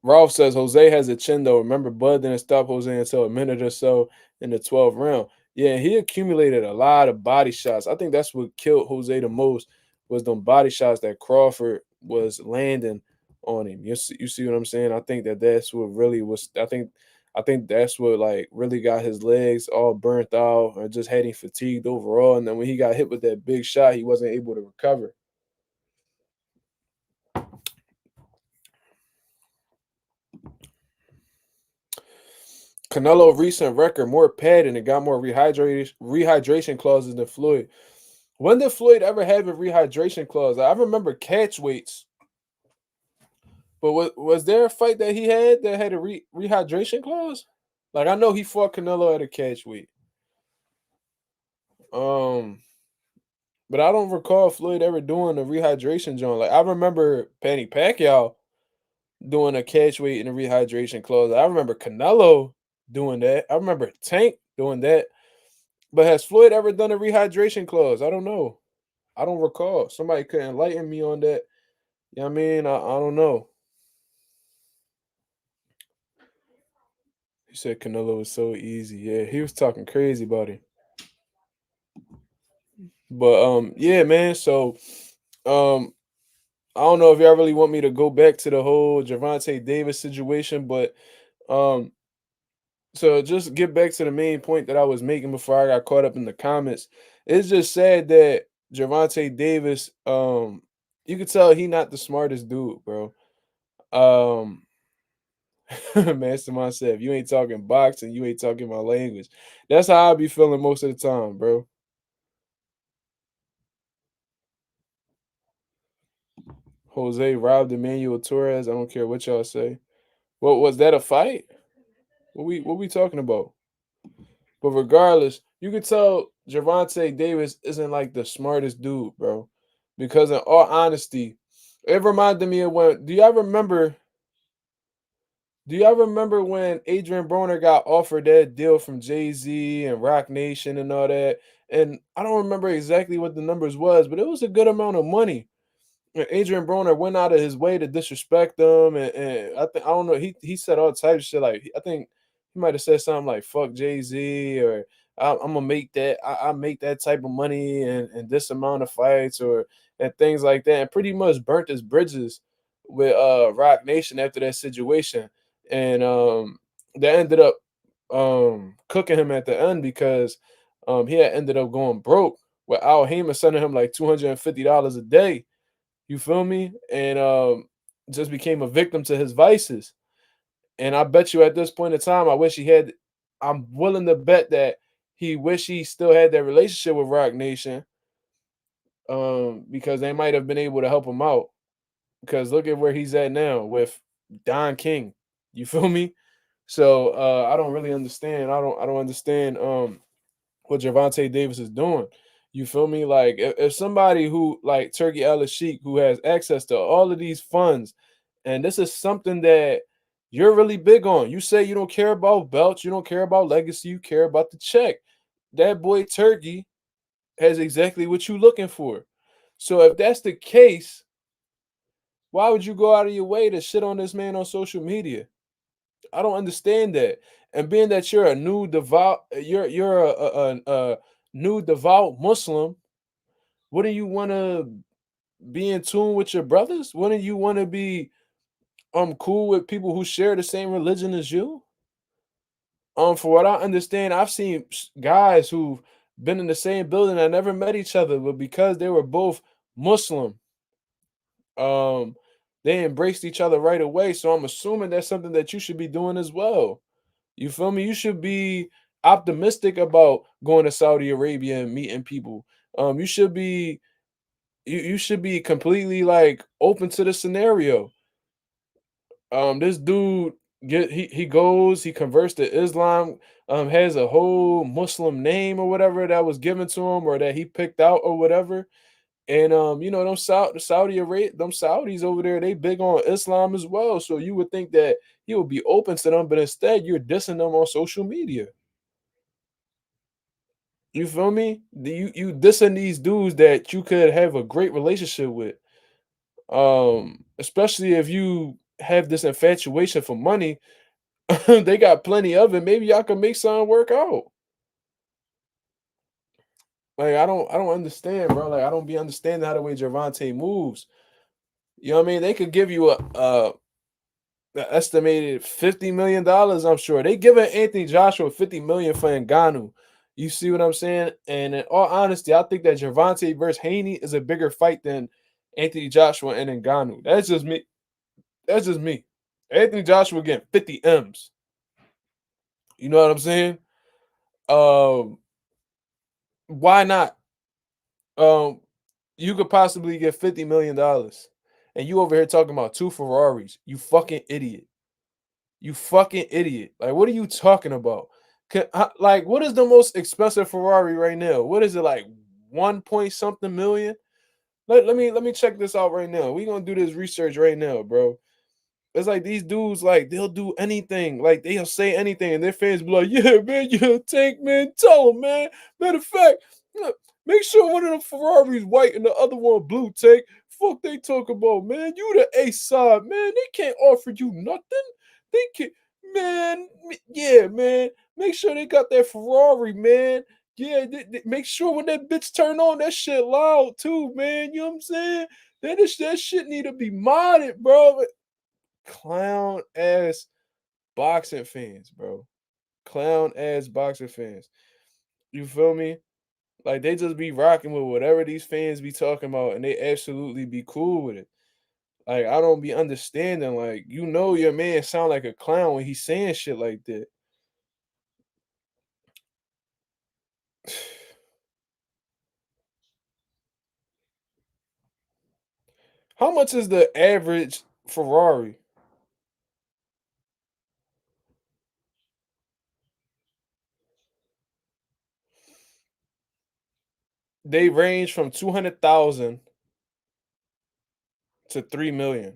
Ralph says Jose has a chin though. Remember, Bud didn't stop Jose until a minute or so in the 12th round. Yeah, he accumulated a lot of body shots. I think that's what killed Jose the most was them body shots that Crawford was landing on him. You see what I'm saying? I think that's what really was. I think that's what like really got his legs all burnt out or just had him fatigued overall. And then when he got hit with that big shot, he wasn't able to recover. Canelo recent record more padding and got more rehydration clauses than Floyd. When did Floyd ever have a rehydration clause? I remember catch weights, but was there a fight that he had that had a rehydration clause? Like I know he fought Canelo at a catch weight, um, but I don't recall Floyd ever doing a rehydration joint. Like I remember Manny Pacquiao doing a catch weight and a rehydration clause. I remember Canelo doing that. I remember Tank doing that. But has Floyd ever done a rehydration clause? I don't know. I don't recall. Somebody could enlighten me on that. You know what I mean? I don't know. He said Canelo was so easy. Yeah, he was talking crazy about it. But yeah, man. So um, I don't know if y'all really want me to go back to the whole Gervonta Davis situation, but um, so just get back to the main point that I was making before I got caught up in the comments. It's just sad that Gervonta Davis, you could tell he not the smartest dude, bro. Um, Mastermind said, if you ain't talking boxing, you ain't talking my language. That's how I be feeling most of the time, bro. Jose robbed Emmanuel Torres. I don't care what y'all say. What was that, a fight? What we talking about? But regardless, you could tell Gervonta Davis isn't like the smartest dude, bro. Because in all honesty, it reminded me of when do y'all remember when Adrian Broner got offered that deal from Jay-Z and Rock Nation and all that? And I don't remember exactly what the numbers was, but it was a good amount of money. And Adrian Broner went out of his way to disrespect them, and I don't know, he said all types of shit. Like I think he might have said something like "fuck Jay Z" or I'm gonna make that I make that type of money and this amount of fights or and things like that, and pretty much burnt his bridges with Rock Nation after that situation, and that ended up cooking him at the end because he had ended up going broke with Al Heyman sending him like $250 a day, you feel me? And just became a victim to his vices. And I bet you at this point in time, I'm willing to bet that he wish he still had that relationship with Rock Nation, because they might have been able to help him out. Because look at where he's at now with Don King. You feel me? So I don't really understand. I don't understand what Gervonta Davis is doing. You feel me? Like if somebody who like Turkey Ellis Sheik who has access to all of these funds, and this is something that you're really big on. You say you don't care about belts, you don't care about legacy, you care about the check. That boy Turkey has exactly what you're looking for. So if that's the case, why would you go out of your way to shit on this man on social media? I don't understand that. And being that you're a new devout, you're a new devout Muslim, wouldn't you want to be in tune with your brothers? Wouldn't you want to be cool with people who share the same religion as you? For what I understand, I've seen guys who've been in the same building that never met each other, but because they were both Muslim, um, they embraced each other right away. So I'm assuming that's something that you should be doing as well. You feel me? You should be optimistic about going to Saudi Arabia and meeting people. You should be you should be completely like open to the scenario. This dude he goes, he converts to Islam, has a whole Muslim name or whatever that was given to him or that he picked out or whatever. And them Saudi Arabia, them Saudis over there, they big on Islam as well. So you would think that he would be open to them, but instead you're dissing them on social media. You feel me? You dissing these dudes that you could have a great relationship with. Especially if you have this infatuation for money, they got plenty of it. Maybe y'all can make something work out. Like I don't understand, bro. Like I don't be understanding how the way Gervonta moves. You know what I mean? They could give you a estimated $50 million. I'm sure they giving Anthony Joshua 50 million for Ngannou. You see what I'm saying? And in all honesty, I think that Gervonta versus Haney is a bigger fight than Anthony Joshua and Ngannou. That's just me. That's just me. Anthony Joshua getting 50 M's. You know what I'm saying? Um, why not? Um, you could possibly get $50 million, and you over here talking about two Ferraris. You fucking idiot. You fucking idiot. Like, what are you talking about? Like, what is the most expensive Ferrari right now? What is it like? 1 point something million? Let me check this out right now. We gonna do this research right now, bro. It's like these dudes, like they'll do anything, like they'll say anything, and their fans be like, "Yeah, man, you take man, tell them, man." Matter of fact, look, make sure one of the Ferraris white and the other one blue. Take fuck they talk about, man. You the A side, man. They can't offer you nothing. They can't, Man, yeah, man. Make sure they got that Ferrari, man. Yeah, make sure when that bitch turn on, that shit loud too, man. You know what I'm saying? That shit need to be modded, bro. Clown ass boxing fans, bro. Clown ass boxing fans. You feel me? Like they just be rocking with whatever these fans be talking about, and they absolutely be cool with it. Like I don't be understanding. Like your man sound like a clown when he's saying shit like that. How much is the average Ferrari? They range from 200,000 to 3 million.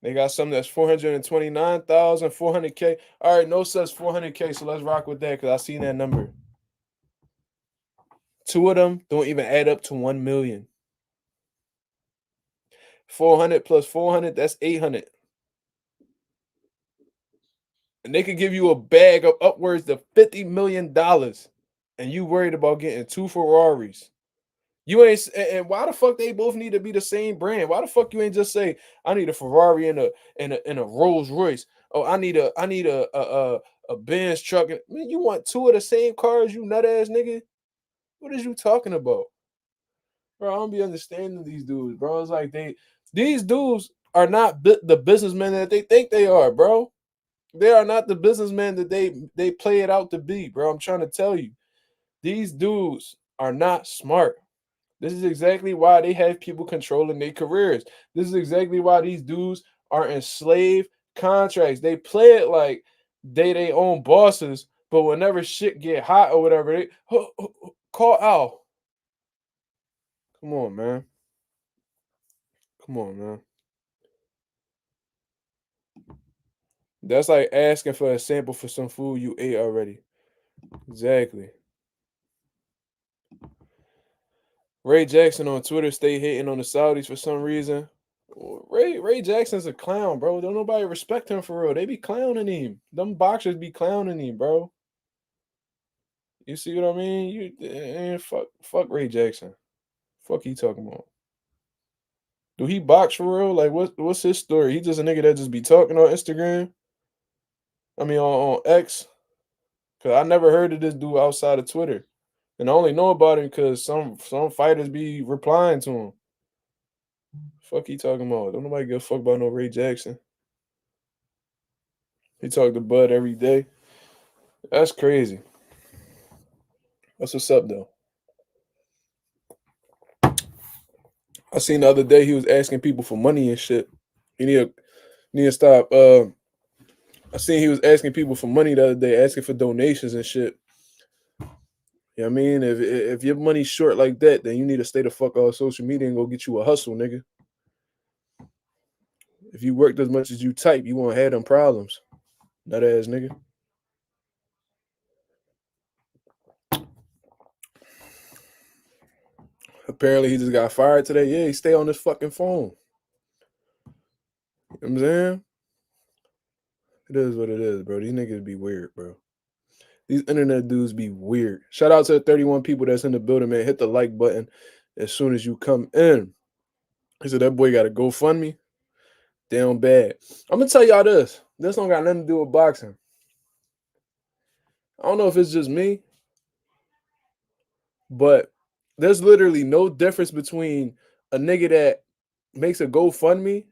They got some that's 429,000, 400K. All right, no says 400K, so let's rock with that because I seen that number. Two of them don't even add up to 1 million. 400 plus 400, that's 800. And they could give you a bag of upwards of $50 million. And you worried about getting two Ferraris. You ain't, and why the fuck they both need to be the same brand? Why the fuck you ain't just say I need a Ferrari and a Rolls Royce? Oh, I need a Benz truck. Man, you want two of the same cars, you nut ass nigga? What is you talking about, bro? I don't be understanding these dudes, bro. It's like these dudes are not the businessmen that they think they are, bro. They are not the businessmen that they play it out to be, bro. I'm trying to tell you, these dudes are not smart. This is exactly why they have people controlling their careers. This is exactly why these dudes are in slave contracts. They play it like they own bosses, but whenever shit get hot or whatever, they call Al. Come on, man. Come on, man. That's like asking for a sample for some food you ate already. Exactly. Ray Jackson on Twitter stay hating on the Saudis for some reason. Ray Jackson's a clown, bro. Don't nobody respect him for real. They be clowning him. Them boxers be clowning him, bro. You see what I mean? Fuck Ray Jackson. Fuck he talking about? Do he box for real? Like what's his story? He just a nigga that just be talking on Instagram. I mean on X. Cause I never heard of this dude outside of Twitter. And I only know about him because some fighters be replying to him. Fuck he talking about? Don't nobody give a fuck about no Ray Jackson. He talk to Bud every day. That's crazy. That's what's up though. I seen the other day he was asking people for money and shit. He need to stop. I seen he was asking people for money the other day, asking for donations and shit. You know what I mean? If your money's short like that, then you need to stay the fuck off social media and go get you a hustle, nigga. If you worked as much as you type, you won't have them problems. Nut ass nigga. Apparently he just got fired today. Yeah, he stay on his fucking phone. You know what I'm saying? It is what it is, bro. These niggas be weird, bro. These internet dudes be weird. Shout out to the 31 people that's in the building, man. Hit the like button as soon as you come in. He said that boy got a GoFundMe. Down bad. I'm gonna tell y'all this. This don't got nothing to do with boxing. I don't know if it's just me, but there's literally no difference between a nigga that makes a GoFundMe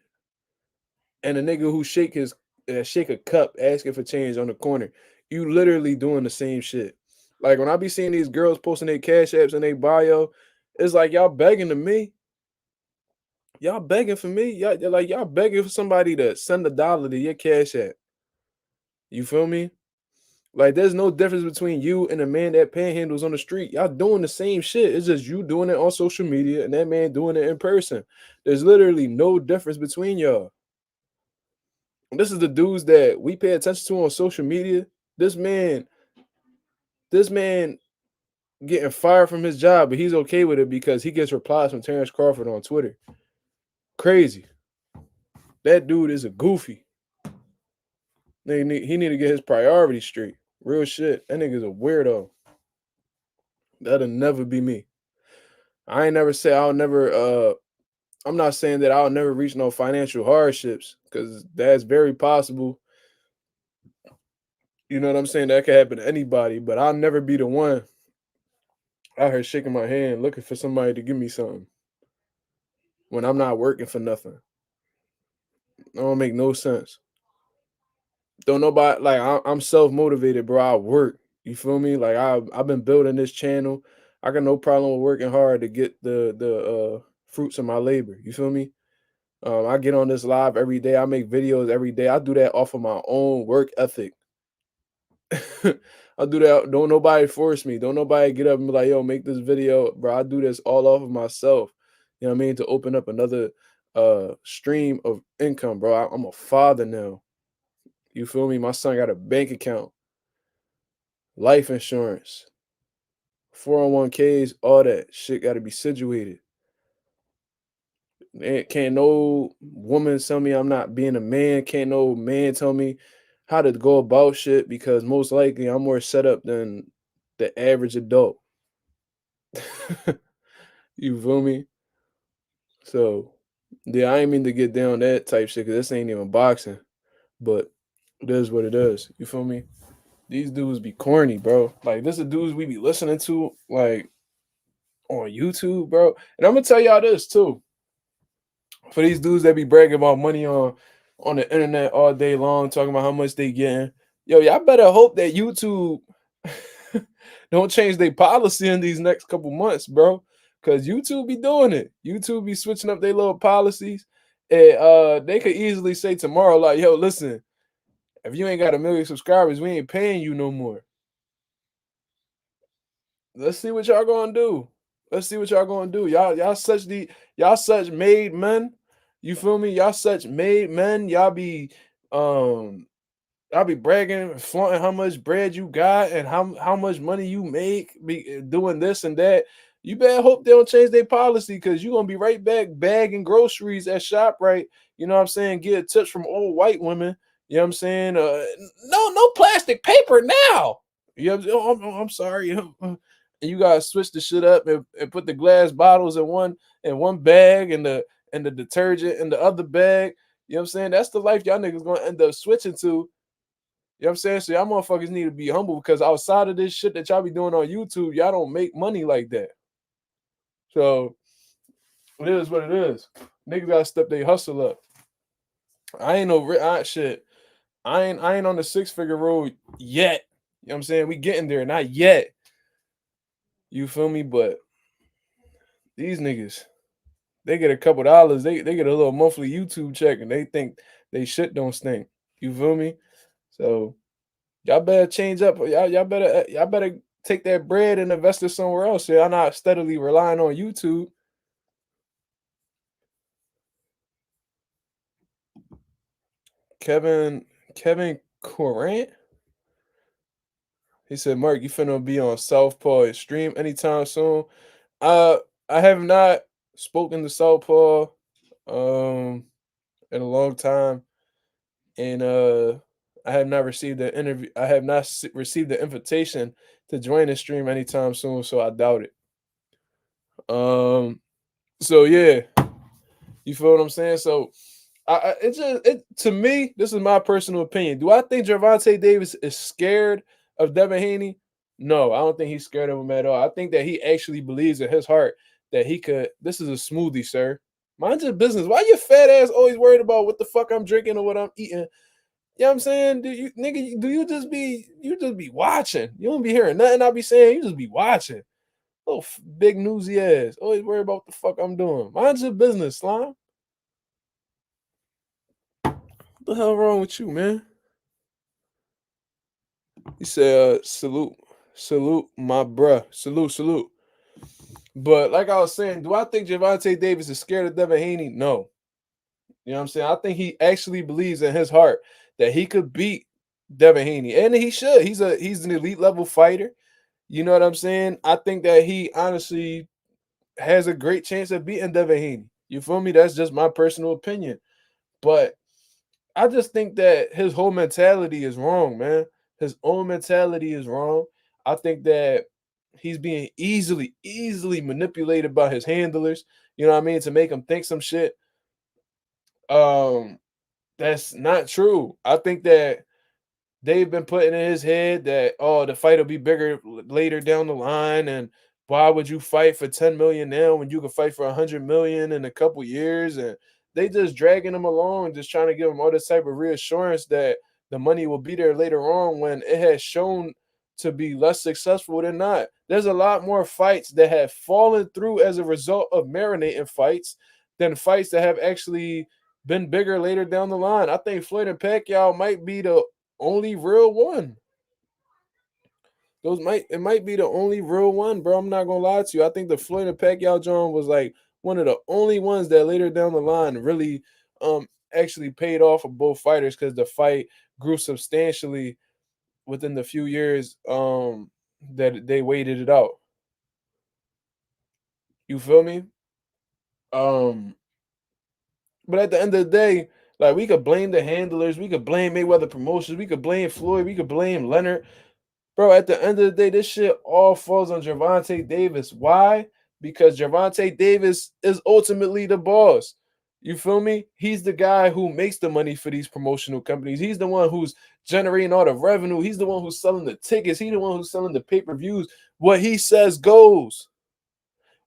and a nigga who shake a cup asking for change on the corner. You literally doing the same shit. Like when I be seeing these girls posting their cash apps and their bio, it's like y'all begging to me. Y'all begging for me. Y'all begging for somebody to send $1 to your cash app. You feel me? Like there's no difference between you and a man that panhandles on the street. Y'all doing the same shit. It's just you doing it on social media and that man doing it in person. There's literally no difference between y'all. This is the dudes that we pay attention to on social media. This man getting fired from his job, but he's okay with it because he gets replies from Terrence Crawford on Twitter. Crazy. That dude is a goofy. He need to get his priorities straight. Real shit. That nigga's a weirdo. That'll never be me. I ain't never say I'll never I'm not saying that I'll never reach no financial hardships, because that's very possible. You know what I'm saying? That could happen to anybody, but I'll never be the one out here shaking my hand looking for somebody to give me something when I'm not working for nothing. It don't make no sense. Don't nobody like I'm self motivated, bro. I work. You feel me? Like I've been building this channel. I got no problem with working hard to get the fruits of my labor. You feel me? I get on this live every day. I make videos every day. I do that off of my own work ethic. I do that. Don't nobody force me. Don't nobody get up and be like, yo, make this video, bro. I do this all off of myself. You know what I mean? To open up another stream of income, bro. I'm a father now. You feel me? My son got a bank account, life insurance, 401ks, all that shit got to be situated. Can't no woman tell me I'm not being a man. Can't no man tell me how to go about shit, because most likely I'm more set up than the average adult. You feel me? So, yeah, I ain't mean to get down that type shit, because this ain't even boxing. But it is what it is. You feel me? These dudes be corny, bro. Like, this is dudes we be listening to, like, on YouTube, bro. And I'm gonna tell y'all this too. For these dudes that be bragging about money on the internet all day long, talking about how much they getting, yo, y'all better hope that YouTube don't change their policy in these next couple months, bro. Cause YouTube be doing it. YouTube be switching up their little policies. And they could easily say tomorrow, like, yo, listen, if you ain't got 1 million subscribers, we ain't paying you no more. Let's see what y'all gonna do. Let's see what y'all gonna do. Y'all such made men. You feel me? Y'all such made men. Y'all be bragging, flaunting how much bread you got and how much money you make doing this and that. You better hope they don't change their policy, because you're gonna be right back bagging groceries at ShopRite. You know what I'm saying? Get tips from old white women. You know what I'm saying? No plastic paper now. You know what I'm saying? Oh, I'm sorry. And you gotta switch the shit up and put the glass bottles in one bag, and the detergent in the other bag. You know what I'm saying? That's the life y'all niggas gonna end up switching to. You know what I'm saying? So y'all motherfuckers need to be humble, because outside of this shit that y'all be doing on YouTube, y'all don't make money like that. So it is what it is. Niggas gotta step their hustle up. I ain't no shit. I ain't on the 6-figure road yet. You know what I'm saying? We getting there, not yet. You feel me? But these niggas, they get a couple dollars, they get a little monthly YouTube check, and they think they shit don't stink. You feel me? So y'all better change up. Y'all better take that bread and invest it somewhere else. So y'all not steadily relying on YouTube. Kevin Courant. He said, Mark, you finna be on Southpaw Extreme anytime soon. Uh, I have not spoken to Southpaw in a long time, and I have not received the interview. I have not received the invitation to join the stream anytime soon, so I doubt it. So yeah, you feel what I'm saying? So to me, this is my personal opinion. Do I think Gervonta Davis is scared of Devin Haney? No, I don't think he's scared of him at all. I think that he actually believes in his heart that he could. This is a smoothie, sir. Mind your business. Why your fat ass always worried about what the fuck I'm drinking or what I'm eating? You know what I'm saying? Do you just be watching? You don't be hearing nothing I be saying. You just be watching. Little big newsy ass. Always worry about what the fuck I'm doing. Mind your business, slime. What the hell wrong with you, man? He said, salute, my bruh. Salute. But like I was saying, do I think Gervonta Davis is scared of Devin Haney? No. You know what I'm saying? I think he actually believes in his heart that he could beat Devin Haney. And he should. He's an elite level fighter. You know what I'm saying? I think that he honestly has a great chance of beating Devin Haney. You feel me? That's just my personal opinion. But I just think that his whole mentality is wrong, man. His own mentality is wrong. I think that he's being easily manipulated by his handlers. You know what I mean? To make him think some shit. Um, that's not true. I think that they've been putting in his head that the fight will be bigger later down the line, and why would you fight for 10 million now when you could fight for 100 million in a couple years? And they just dragging him along, just trying to give him all this type of reassurance that the money will be there later on when it has shown to be less successful than not. There's a lot more fights that have fallen through as a result of marinating fights than fights that have actually been bigger later down the line. I think Floyd and Pacquiao might be the only real one. It might be the only real one, bro. I'm not gonna lie to you. I think the Floyd and Pacquiao John was like one of the only ones that later down the line really actually paid off for both fighters because the fight grew substantially within the few years that they waited it out. You feel me? Um but at the end of the day, like we could blame the handlers, we could blame Mayweather Promotions, we could blame Floyd, we could blame Leonard. Bro, at the end of the day, this shit all falls on Gervonta Davis. Why? Because Gervonta Davis is ultimately the boss. You feel me? He's the guy who makes the money for these promotional companies. He's the one who's generating all the revenue. He's the one who's selling the tickets. He's the one who's selling the pay-per-views. What he says goes.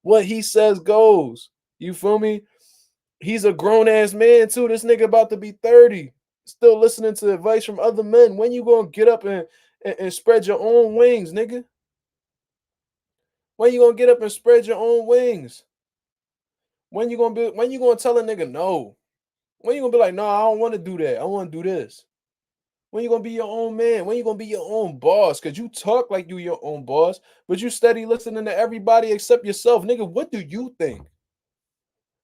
What he says goes. You feel me? He's a grown-ass man, too. This nigga about to be 30. Still listening to advice from other men. When you gonna get up and spread your own wings, nigga? When you gonna get up and spread your own wings? When you gonna tell a nigga no? When you gonna be like, no, I don't want to do that. I want to do this. When you gonna be your own man? When you gonna be your own boss? Cause you talk like you your own boss, but you steady listening to everybody except yourself. Nigga, what do you think?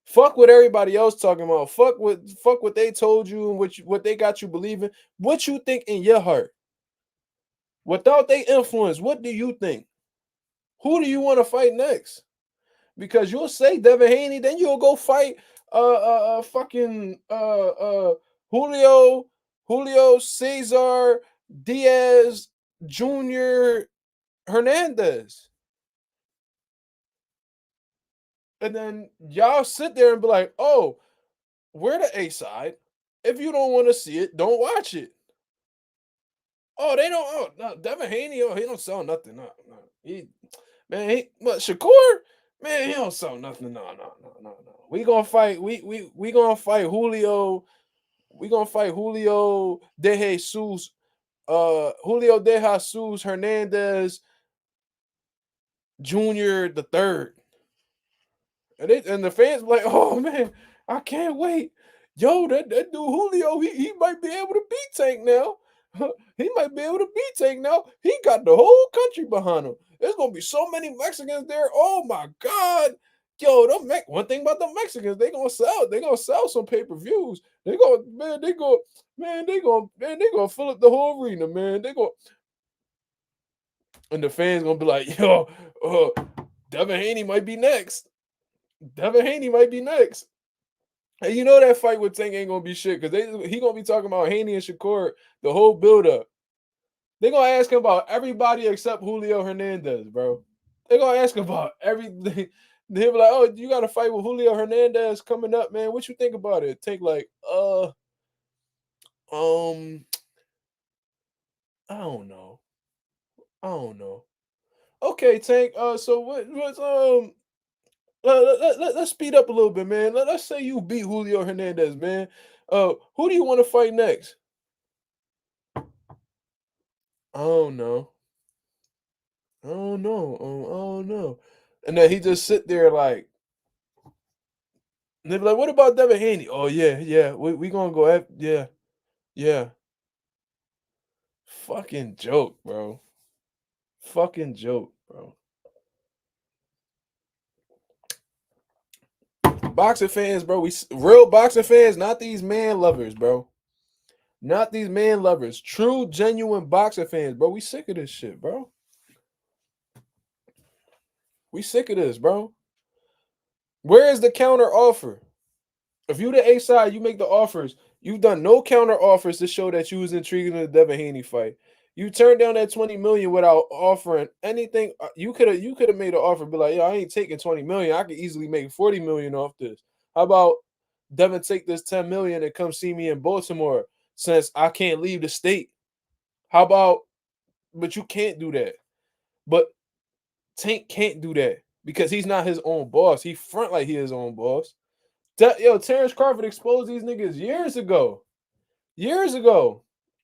Fuck what everybody else talking about. Fuck what they told you and what they got you believing. What you think in your heart? Without their influence, what do you think? Who do you want to fight next? Because you'll say Devin Haney, then you'll go fight fucking Julio Cesar Diaz Jr. Hernandez. And then y'all sit there and be like, oh, we're the A side. If you don't want to see it, don't watch it. Oh, they don't. Oh, no, Devin Haney. Oh, he don't sell nothing. No, no. But Shakur, man, he don't sell nothing. No. We gonna fight. We gonna fight Julio. We gonna fight Julio De Jesus. Julio De Jesus Hernandez Jr. the third. And the fans be like, oh man, I can't wait. Yo, that dude Julio, he might be able to beat Tank now. He might be able to beat Tank now. He got the whole country behind him. There's gonna be so many Mexicans there. Oh my god. Yo, one thing about the Mexicans, they gonna sell some pay-per-views. They gonna fill up the whole arena, man. And the fans gonna be like, yo, Devin Haney might be next. Devin Haney might be next. And you know that fight with Tank ain't gonna be shit because he gonna be talking about Haney and Shakur the whole build-up. They gonna ask him about everybody except Julio Hernandez, bro. They gonna ask him about everything. They'll be like, "Oh, you got a fight with Julio Hernandez coming up, man. What you think about it?" Tank like, um, I don't know. I don't know. Okay, Tank. So what's let's speed up a little bit, man. Let's say you beat Julio Hernandez, man. Who do you want to fight next? I don't know. I don't know. I don't know. And then he just sit there like, and they be like, "What about Devin Haney?" Oh yeah. We gonna go after, yeah. Fucking joke, bro. Fucking joke, bro. Boxing fans, bro. Real boxing fans, not these man lovers, bro. Not these man lovers. True, genuine boxing fans, bro. We sick of this shit, bro. We sick of this, bro. Where is the counter offer? If you the A side, you make the offers. You've done no counter offers to show that you was intrigued in the Devin Haney fight. You turned down that 20 million without offering anything. You could have made an offer, be like, yo, I ain't taking 20 million. I could easily make 40 million off this. How about Devin take this 10 million and come see me in Baltimore since I can't leave the state? How about, but you can't do that. But Tank can't do that because he's not his own boss. He front like he his own boss. Terrence Crawford exposed these niggas years ago. Years ago.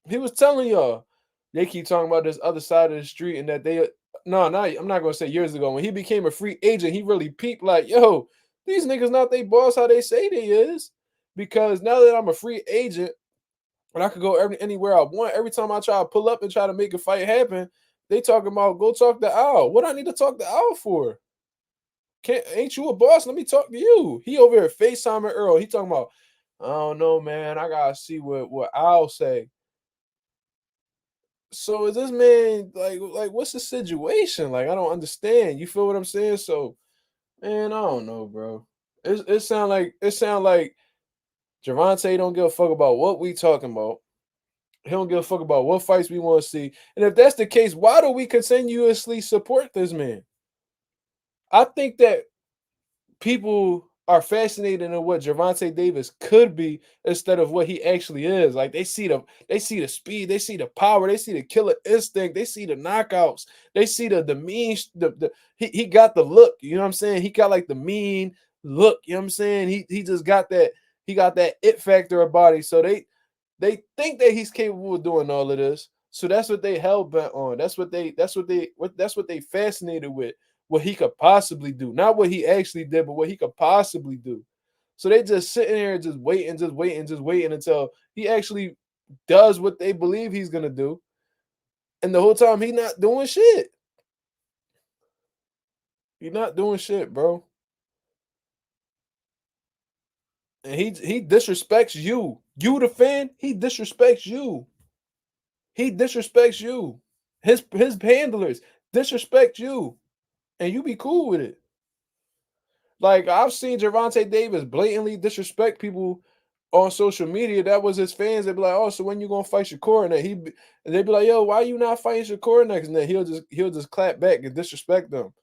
He was telling y'all. They keep talking about this other side of the street and that they I'm not gonna say years ago. When he became a free agent, he really peeped like, yo, these niggas not they boss how they say they is. Because now that I'm a free agent and I could go anywhere I want, every time I try to pull up and try to make a fight happen, they talking about go talk to Al. What I need to talk to Al for? Ain't you a boss? Let me talk to you. He over here FaceTiming Earl. He talking about, I don't know, man. I gotta see what I'll say. So is this man like what's the situation? Like I don't understand. You feel what I'm saying? So man, I don't know, bro. It sound like Gervonta don't give a fuck about what we talking about. He don't give a fuck about what fights we want to see. And if that's the case, why do we continuously support this man? I think that people are fascinated in what Gervonta Davis could be instead of what he actually is. Like they see the speed, they see the power, they see the killer instinct, they see the knockouts, they see the mean he got the look, you know what I'm saying? He got like the mean look, you know what I'm saying? He just got that it factor about it. So they think that he's capable of doing all of this. So that's what they hell bent on. That's what they fascinated with. What he could possibly do. Not what he actually did, but what he could possibly do. So they just sitting there just waiting until he actually does what they believe he's gonna do. And the whole time he's not doing shit. He's not doing shit, bro. And he disrespects you. You the fan, he disrespects you. He disrespects you. His handlers disrespect you. And you be cool with it. Like I've seen Gervonta Davis blatantly disrespect people on social media. That was his fans. They'd be like, "Oh, so when you gonna fight Shakur?" And they'd be like, "Yo, why you not fighting Shakur next?" And then he'll just clap back and disrespect them.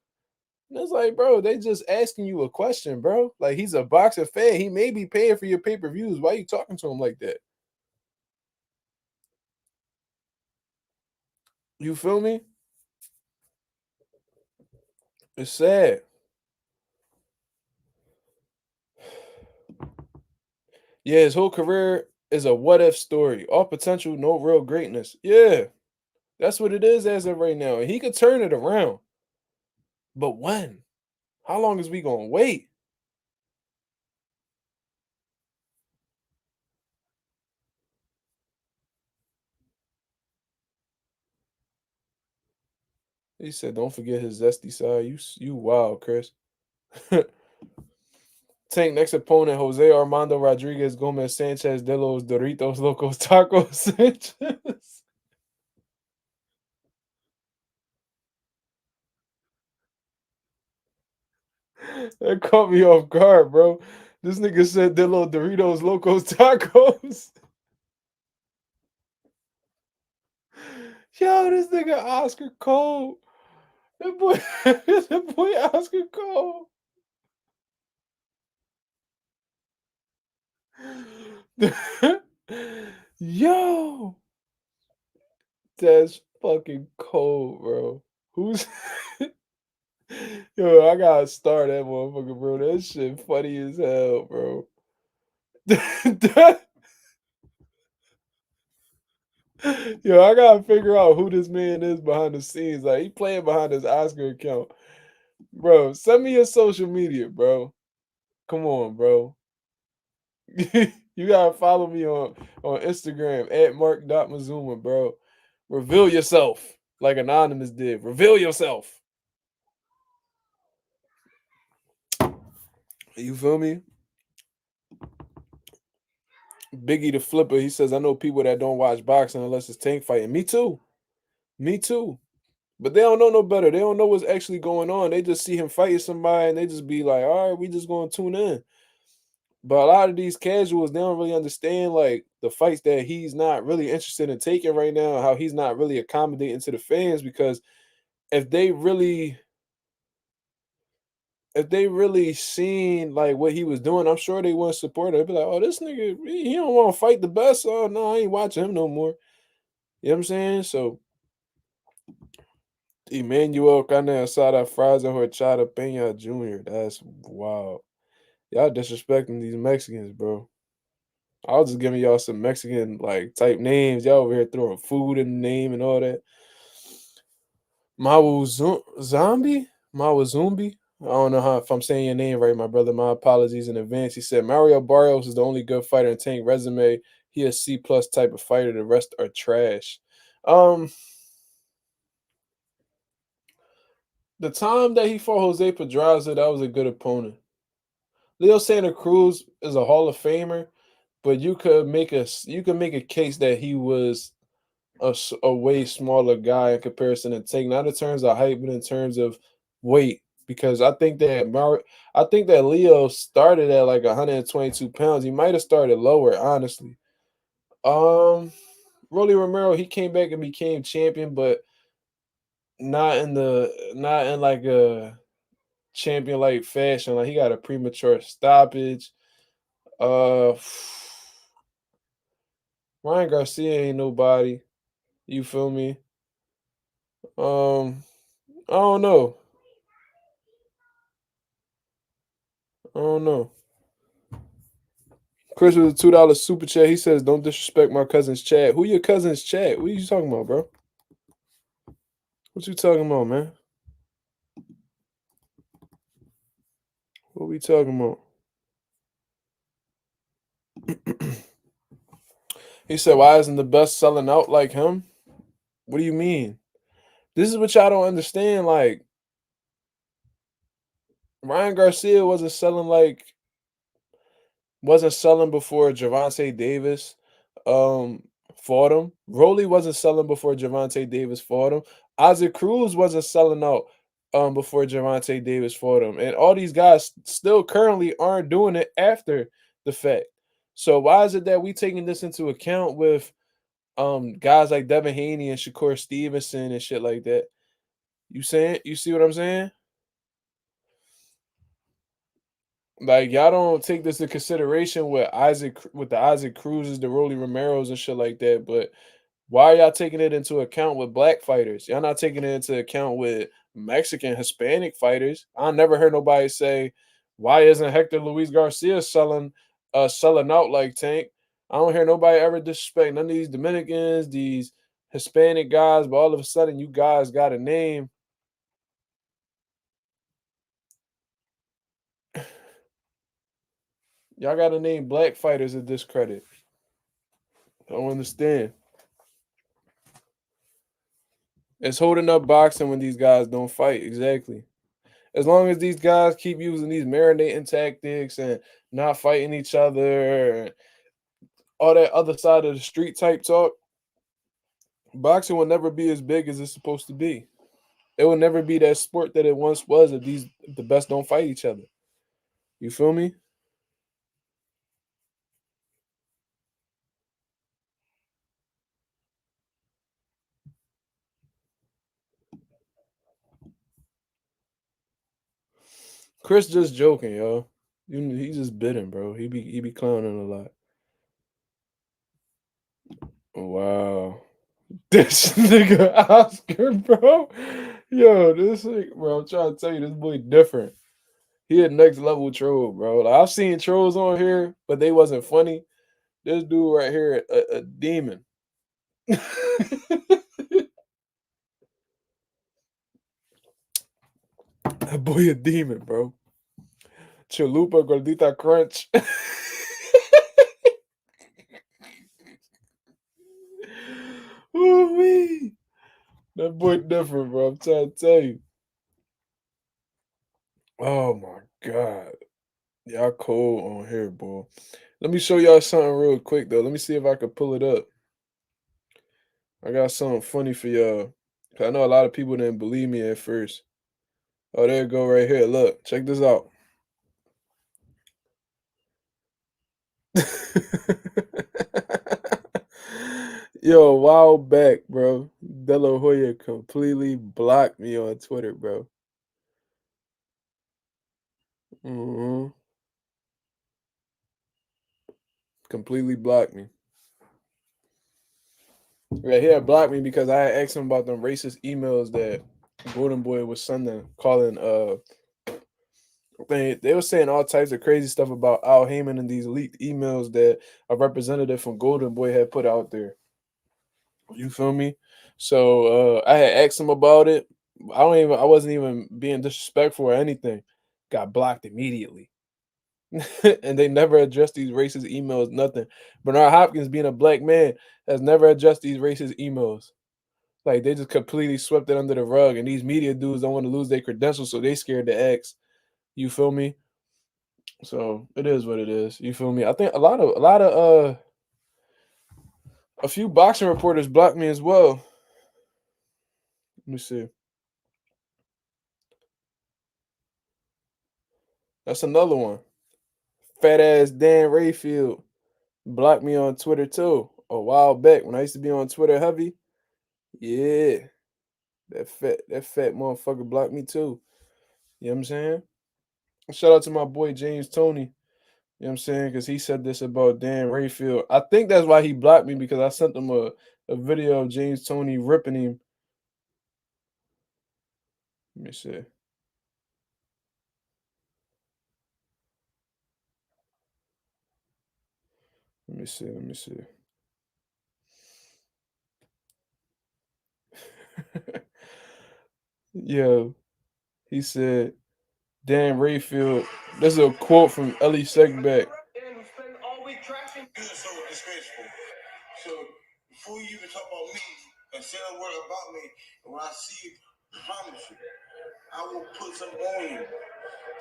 And it's like, bro, they just asking you a question, bro. Like he's a boxing fan. He may be paying for your pay per views. Why you talking to him like that? You feel me? It's sad. Yeah, his whole career is a what if story. All potential, no real greatness. Yeah, that's what it is as of right now. And he could turn it around. But when? How long is we gonna wait? He said, "Don't forget his zesty side." You wild, Chris. Tank next opponent Jose Armando Rodriguez Gomez Sanchez de los Doritos Locos Tacos Sanchez. That caught me off guard, bro. This nigga said de los Doritos Locos Tacos. Yo, this nigga Oscar Cole. That boy, that boy Oscar Cole. Yo, that's fucking cold, bro. Who's Yo, I gotta start that motherfucker, bro. That shit funny as hell, bro. Yo, I gotta figure out who this man is behind the scenes. Like he playing behind his Oscar account. Bro, send me your social media, bro. Come on, bro. You gotta follow me on Instagram at mark.mazuma, bro. Reveal yourself like Anonymous did. Reveal yourself. You feel me? Biggie the Flipper, he says, I know people that don't watch boxing unless it's tank fighting. Me too. Me too. But they don't know no better. They don't know what's actually going on. They just see him fighting somebody and they just be like, all right, we just gonna tune in. But a lot of these casuals, they don't really understand like the fights that he's not really interested in taking right now, how he's not really accommodating to the fans because if they really if they really seen like what he was doing, I'm sure they wouldn't support it. They'd be like, "Oh, this nigga, he don't want to fight the best. Oh no, I ain't watching him no more." You know what I'm saying? So Emmanuel Asada Fraza Horchata Peña Jr. That's wild. Y'all disrespecting these Mexicans, bro. I was just giving y'all some Mexican like type names. Y'all over here throwing food in the name and all that. Zombie? Mawazumbi? I don't know how if I'm saying your name right, my brother. My apologies in advance. He said Mario Barrios is the only good fighter in Tank resume. He a C plus type of fighter. The rest are trash. Um, the time that he fought Jose Pedraza, that was a good opponent. Leo Santa Cruz is a Hall of Famer, but you could make a case that he was a way smaller guy in comparison to Tank, not in terms of height, but in terms of weight. Because I think that Leo started at like 122 pounds. He might have started lower, honestly. Um, Rolly Romero, he came back and became champion, but not in like a champion like fashion. Like he got a premature stoppage. Uh, Ryan Garcia ain't nobody. You feel me? Um, I don't know. I don't know. Chris with a $2 super chat. He says, "Don't disrespect my cousin's chat." Who your cousin's chat? What are you talking about, bro? What you talking about, man? What we talking about? He said, "Why isn't the best selling out like him?" What do you mean? This is what y'all don't understand. Like Ryan Garcia wasn't selling before Gervonta Davis fought him. Rolly wasn't selling before Gervonta Davis fought him. Isaac Cruz wasn't selling out before Gervonta Davis fought him. And all these guys still currently aren't doing it after the fact. So why is it that we taking this into account with guys like Devin Haney and Shakur Stevenson and shit like that? You see what I'm saying? Like y'all don't take this into consideration with the Isaac Cruzes, the Rolly Romeros and shit like that. But why are y'all taking it into account with black fighters? Y'all not taking it into account with Mexican, Hispanic fighters. I never heard nobody say, why isn't Hector Luis Garcia selling out like Tank? I don't hear nobody ever disrespect none of these Dominicans, these Hispanic guys, but all of a sudden you guys got a name. Y'all got to name black fighters a discredit. I don't understand. It's holding up boxing when these guys don't fight. Exactly. As long as these guys keep using these marinating tactics and not fighting each other and all that other side of the street type talk, boxing will never be as big as it's supposed to be. It will never be that sport that it once was if the best don't fight each other. You feel me? Chris just joking, yo. He just bidding, bro. He be clowning a lot. Wow. This nigga Oscar, bro. Yo, this nigga, bro. I'm trying to tell you, this boy different. He a next level troll, bro. Like, I've seen trolls on here, but they wasn't funny. This dude right here, a demon. That boy a demon, bro. Chalupa Gordita Crunch. Ooh wee. That boy different, bro. I'm trying to tell you. Oh my god. Y'all cold on here, boy. Let me show y'all something real quick though. Let me see if I can pull it up. I got something funny for y'all. 'Cause I know a lot of people didn't believe me at first. Oh, there it go right here. Look, check this out. Yo, a while back, bro, De La Hoya completely blocked me on Twitter, bro. Mhm. Completely blocked me. Yeah, he had blocked me because I had asked him about them racist emails that Golden Boy was sending, calling they were saying all types of crazy stuff about Al Heyman and these leaked emails that a representative from Golden Boy had put out there. You feel me? So I had asked him about it. I wasn't even being disrespectful or anything. Got blocked immediately. And they never addressed these racist emails, nothing. Bernard Hopkins, being a black man, has never addressed these racist emails. Like they just completely swept it under the rug. And these media dudes don't want to lose their credentials, so they scared to ask. You feel me? So it is what it is. You feel me? I think a few boxing reporters blocked me as well. Let me see. That's another one. Fat ass Dan Rayfield blocked me on Twitter too a while back when I used to be on Twitter heavy. Yeah, that fat motherfucker blocked me too. You know what I'm saying? Shout out to my boy James Tony. You know what I'm saying? Because he said this about Dan Rayfield. I think that's why he blocked me because I sent him a video of James Tony ripping him. Let me see. Let me see. Let me see. Yo, he said Dan Rayfield. This is a quote from Ellie Segback. So disgraceful. So before you even talk about me and say a word about me, and when I see you, I promise you, I will put some on you.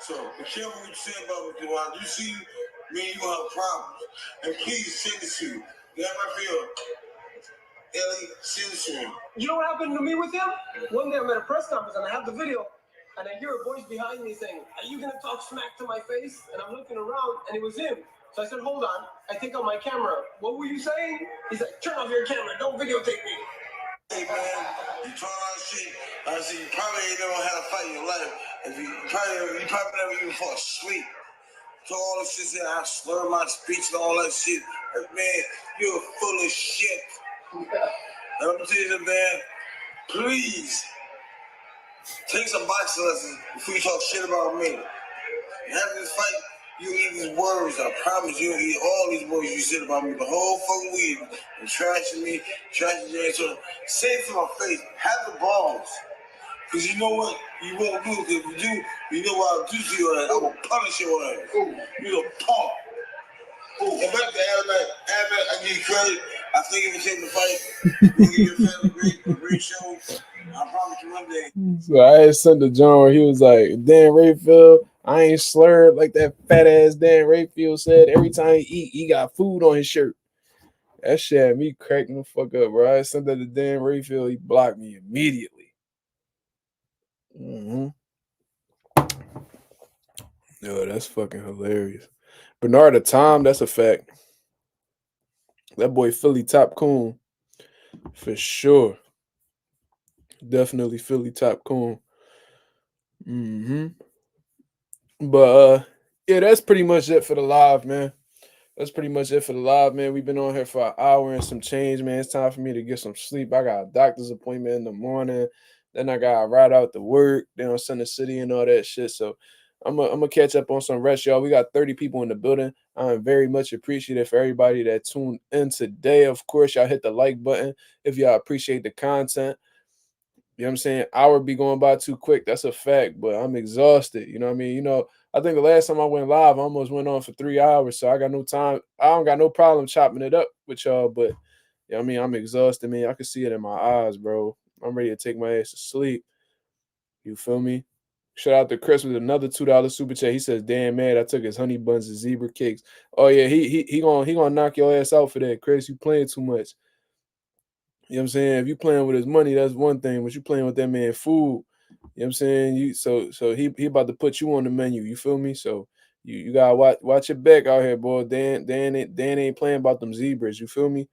So be careful what you say about me, because when I do see you, me and you will have problems. And please send this to you. You have my feel. Ellie, send this to me. You know what happened to me with him? One day I'm at a press conference and I have the video, and I hear a voice behind me saying, "Are you gonna talk smack to my face?" And I'm looking around and it was him. So I said, "Hold on." I take out my camera. "What were you saying?" He's like, "Turn off your camera. Don't videotape me." Hey man, you talk a lot of shit. I said you probably ain't never had a fight in your life. If you probably never even fought asleep. So all the shit that I slur my speech and all that shit. Man, you're full of shit. And I'm telling you, man, please take some boxing lessons before you talk shit about me. After this fight, you eat these words. I promise you'll eat all these words you said about me the whole fucking week. And trashing me, trashing Jay. So say it to my face. Have the balls. Because you know what? You won't do it. If you do, you know what I'll do to your ass. I will punish your ass. You're a punk. And back to Adamant, I give you credit. I think if you take the fight, you'll give your family a great show. I promise you one day. So I had sent to John where he was like, Dan Rayfield, I ain't slurred like that fat ass Dan Rayfield said. Every time he eat, he got food on his shirt. That shit had me cracking the fuck up, bro. I sent that to Dan Rayfield. He blocked me immediately. Mm-hmm. Yo, that's fucking hilarious. Bernard the Tom, that's a fact. That boy Philly top coon. For sure. Definitely Philly top coon. Mm-hmm. But yeah, that's pretty much it for the live, man. That's pretty much it for the live, man. We've been on here for an hour and some change, man. It's time for me to get some sleep. I got a doctor's appointment in the morning. Then I got to ride out to work down Center City and all that shit. So I'm gonna catch up on some rest, y'all. We got 30 people in the building. I'm very much appreciative for everybody that tuned in today. Of course, y'all hit the like button if y'all appreciate the content. You know what I'm saying? Hour be going by too quick. That's a fact, but I'm exhausted. You know what I mean? I think the last time I went live, I almost went on for 3 hours. So I got no time. I don't got no problem chopping it up with y'all, but you know what I mean? I'm exhausted, man. I can see it in my eyes, bro. I'm ready to take my ass to sleep. You feel me? Shout out to Chris with another $2 super chat. He says, "Damn man, I took his honey buns and zebra cakes." Oh yeah, he gonna knock your ass out for that, Chris. You playing too much. You know what I'm saying? If you playing with his money, that's one thing. But you playing with that man food, you know what I'm saying? He about to put you on the menu. You feel me? So You gotta watch your back out here, boy. Dan ain't playing about them zebras. You feel me?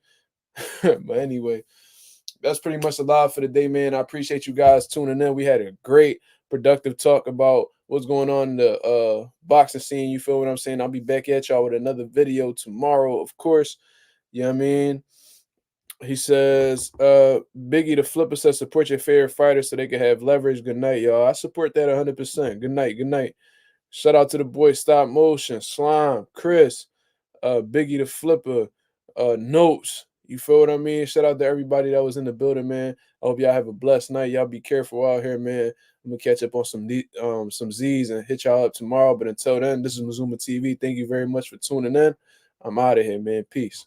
But anyway, that's pretty much a lot for the day, man. I appreciate you guys tuning in. We had a great, productive talk about what's going on in the boxing scene. You feel what I'm saying? I'll be back at y'all with another video tomorrow, of course. You know what I mean? He says, Biggie the Flipper says, support your favorite fighters so they can have leverage. Good night, y'all. I support that 100%. Good night. Good night. Shout out to the boys, Stop Motion, Slime, Chris, Biggie the Flipper, Notes. You feel what I mean? Shout out to everybody that was in the building, man. I hope y'all have a blessed night. Y'all be careful out here, man. I'm gonna catch up on some Z's and hit y'all up tomorrow. But until then, this is Mazuma TV. Thank you very much for tuning in. I'm out of here, man. Peace.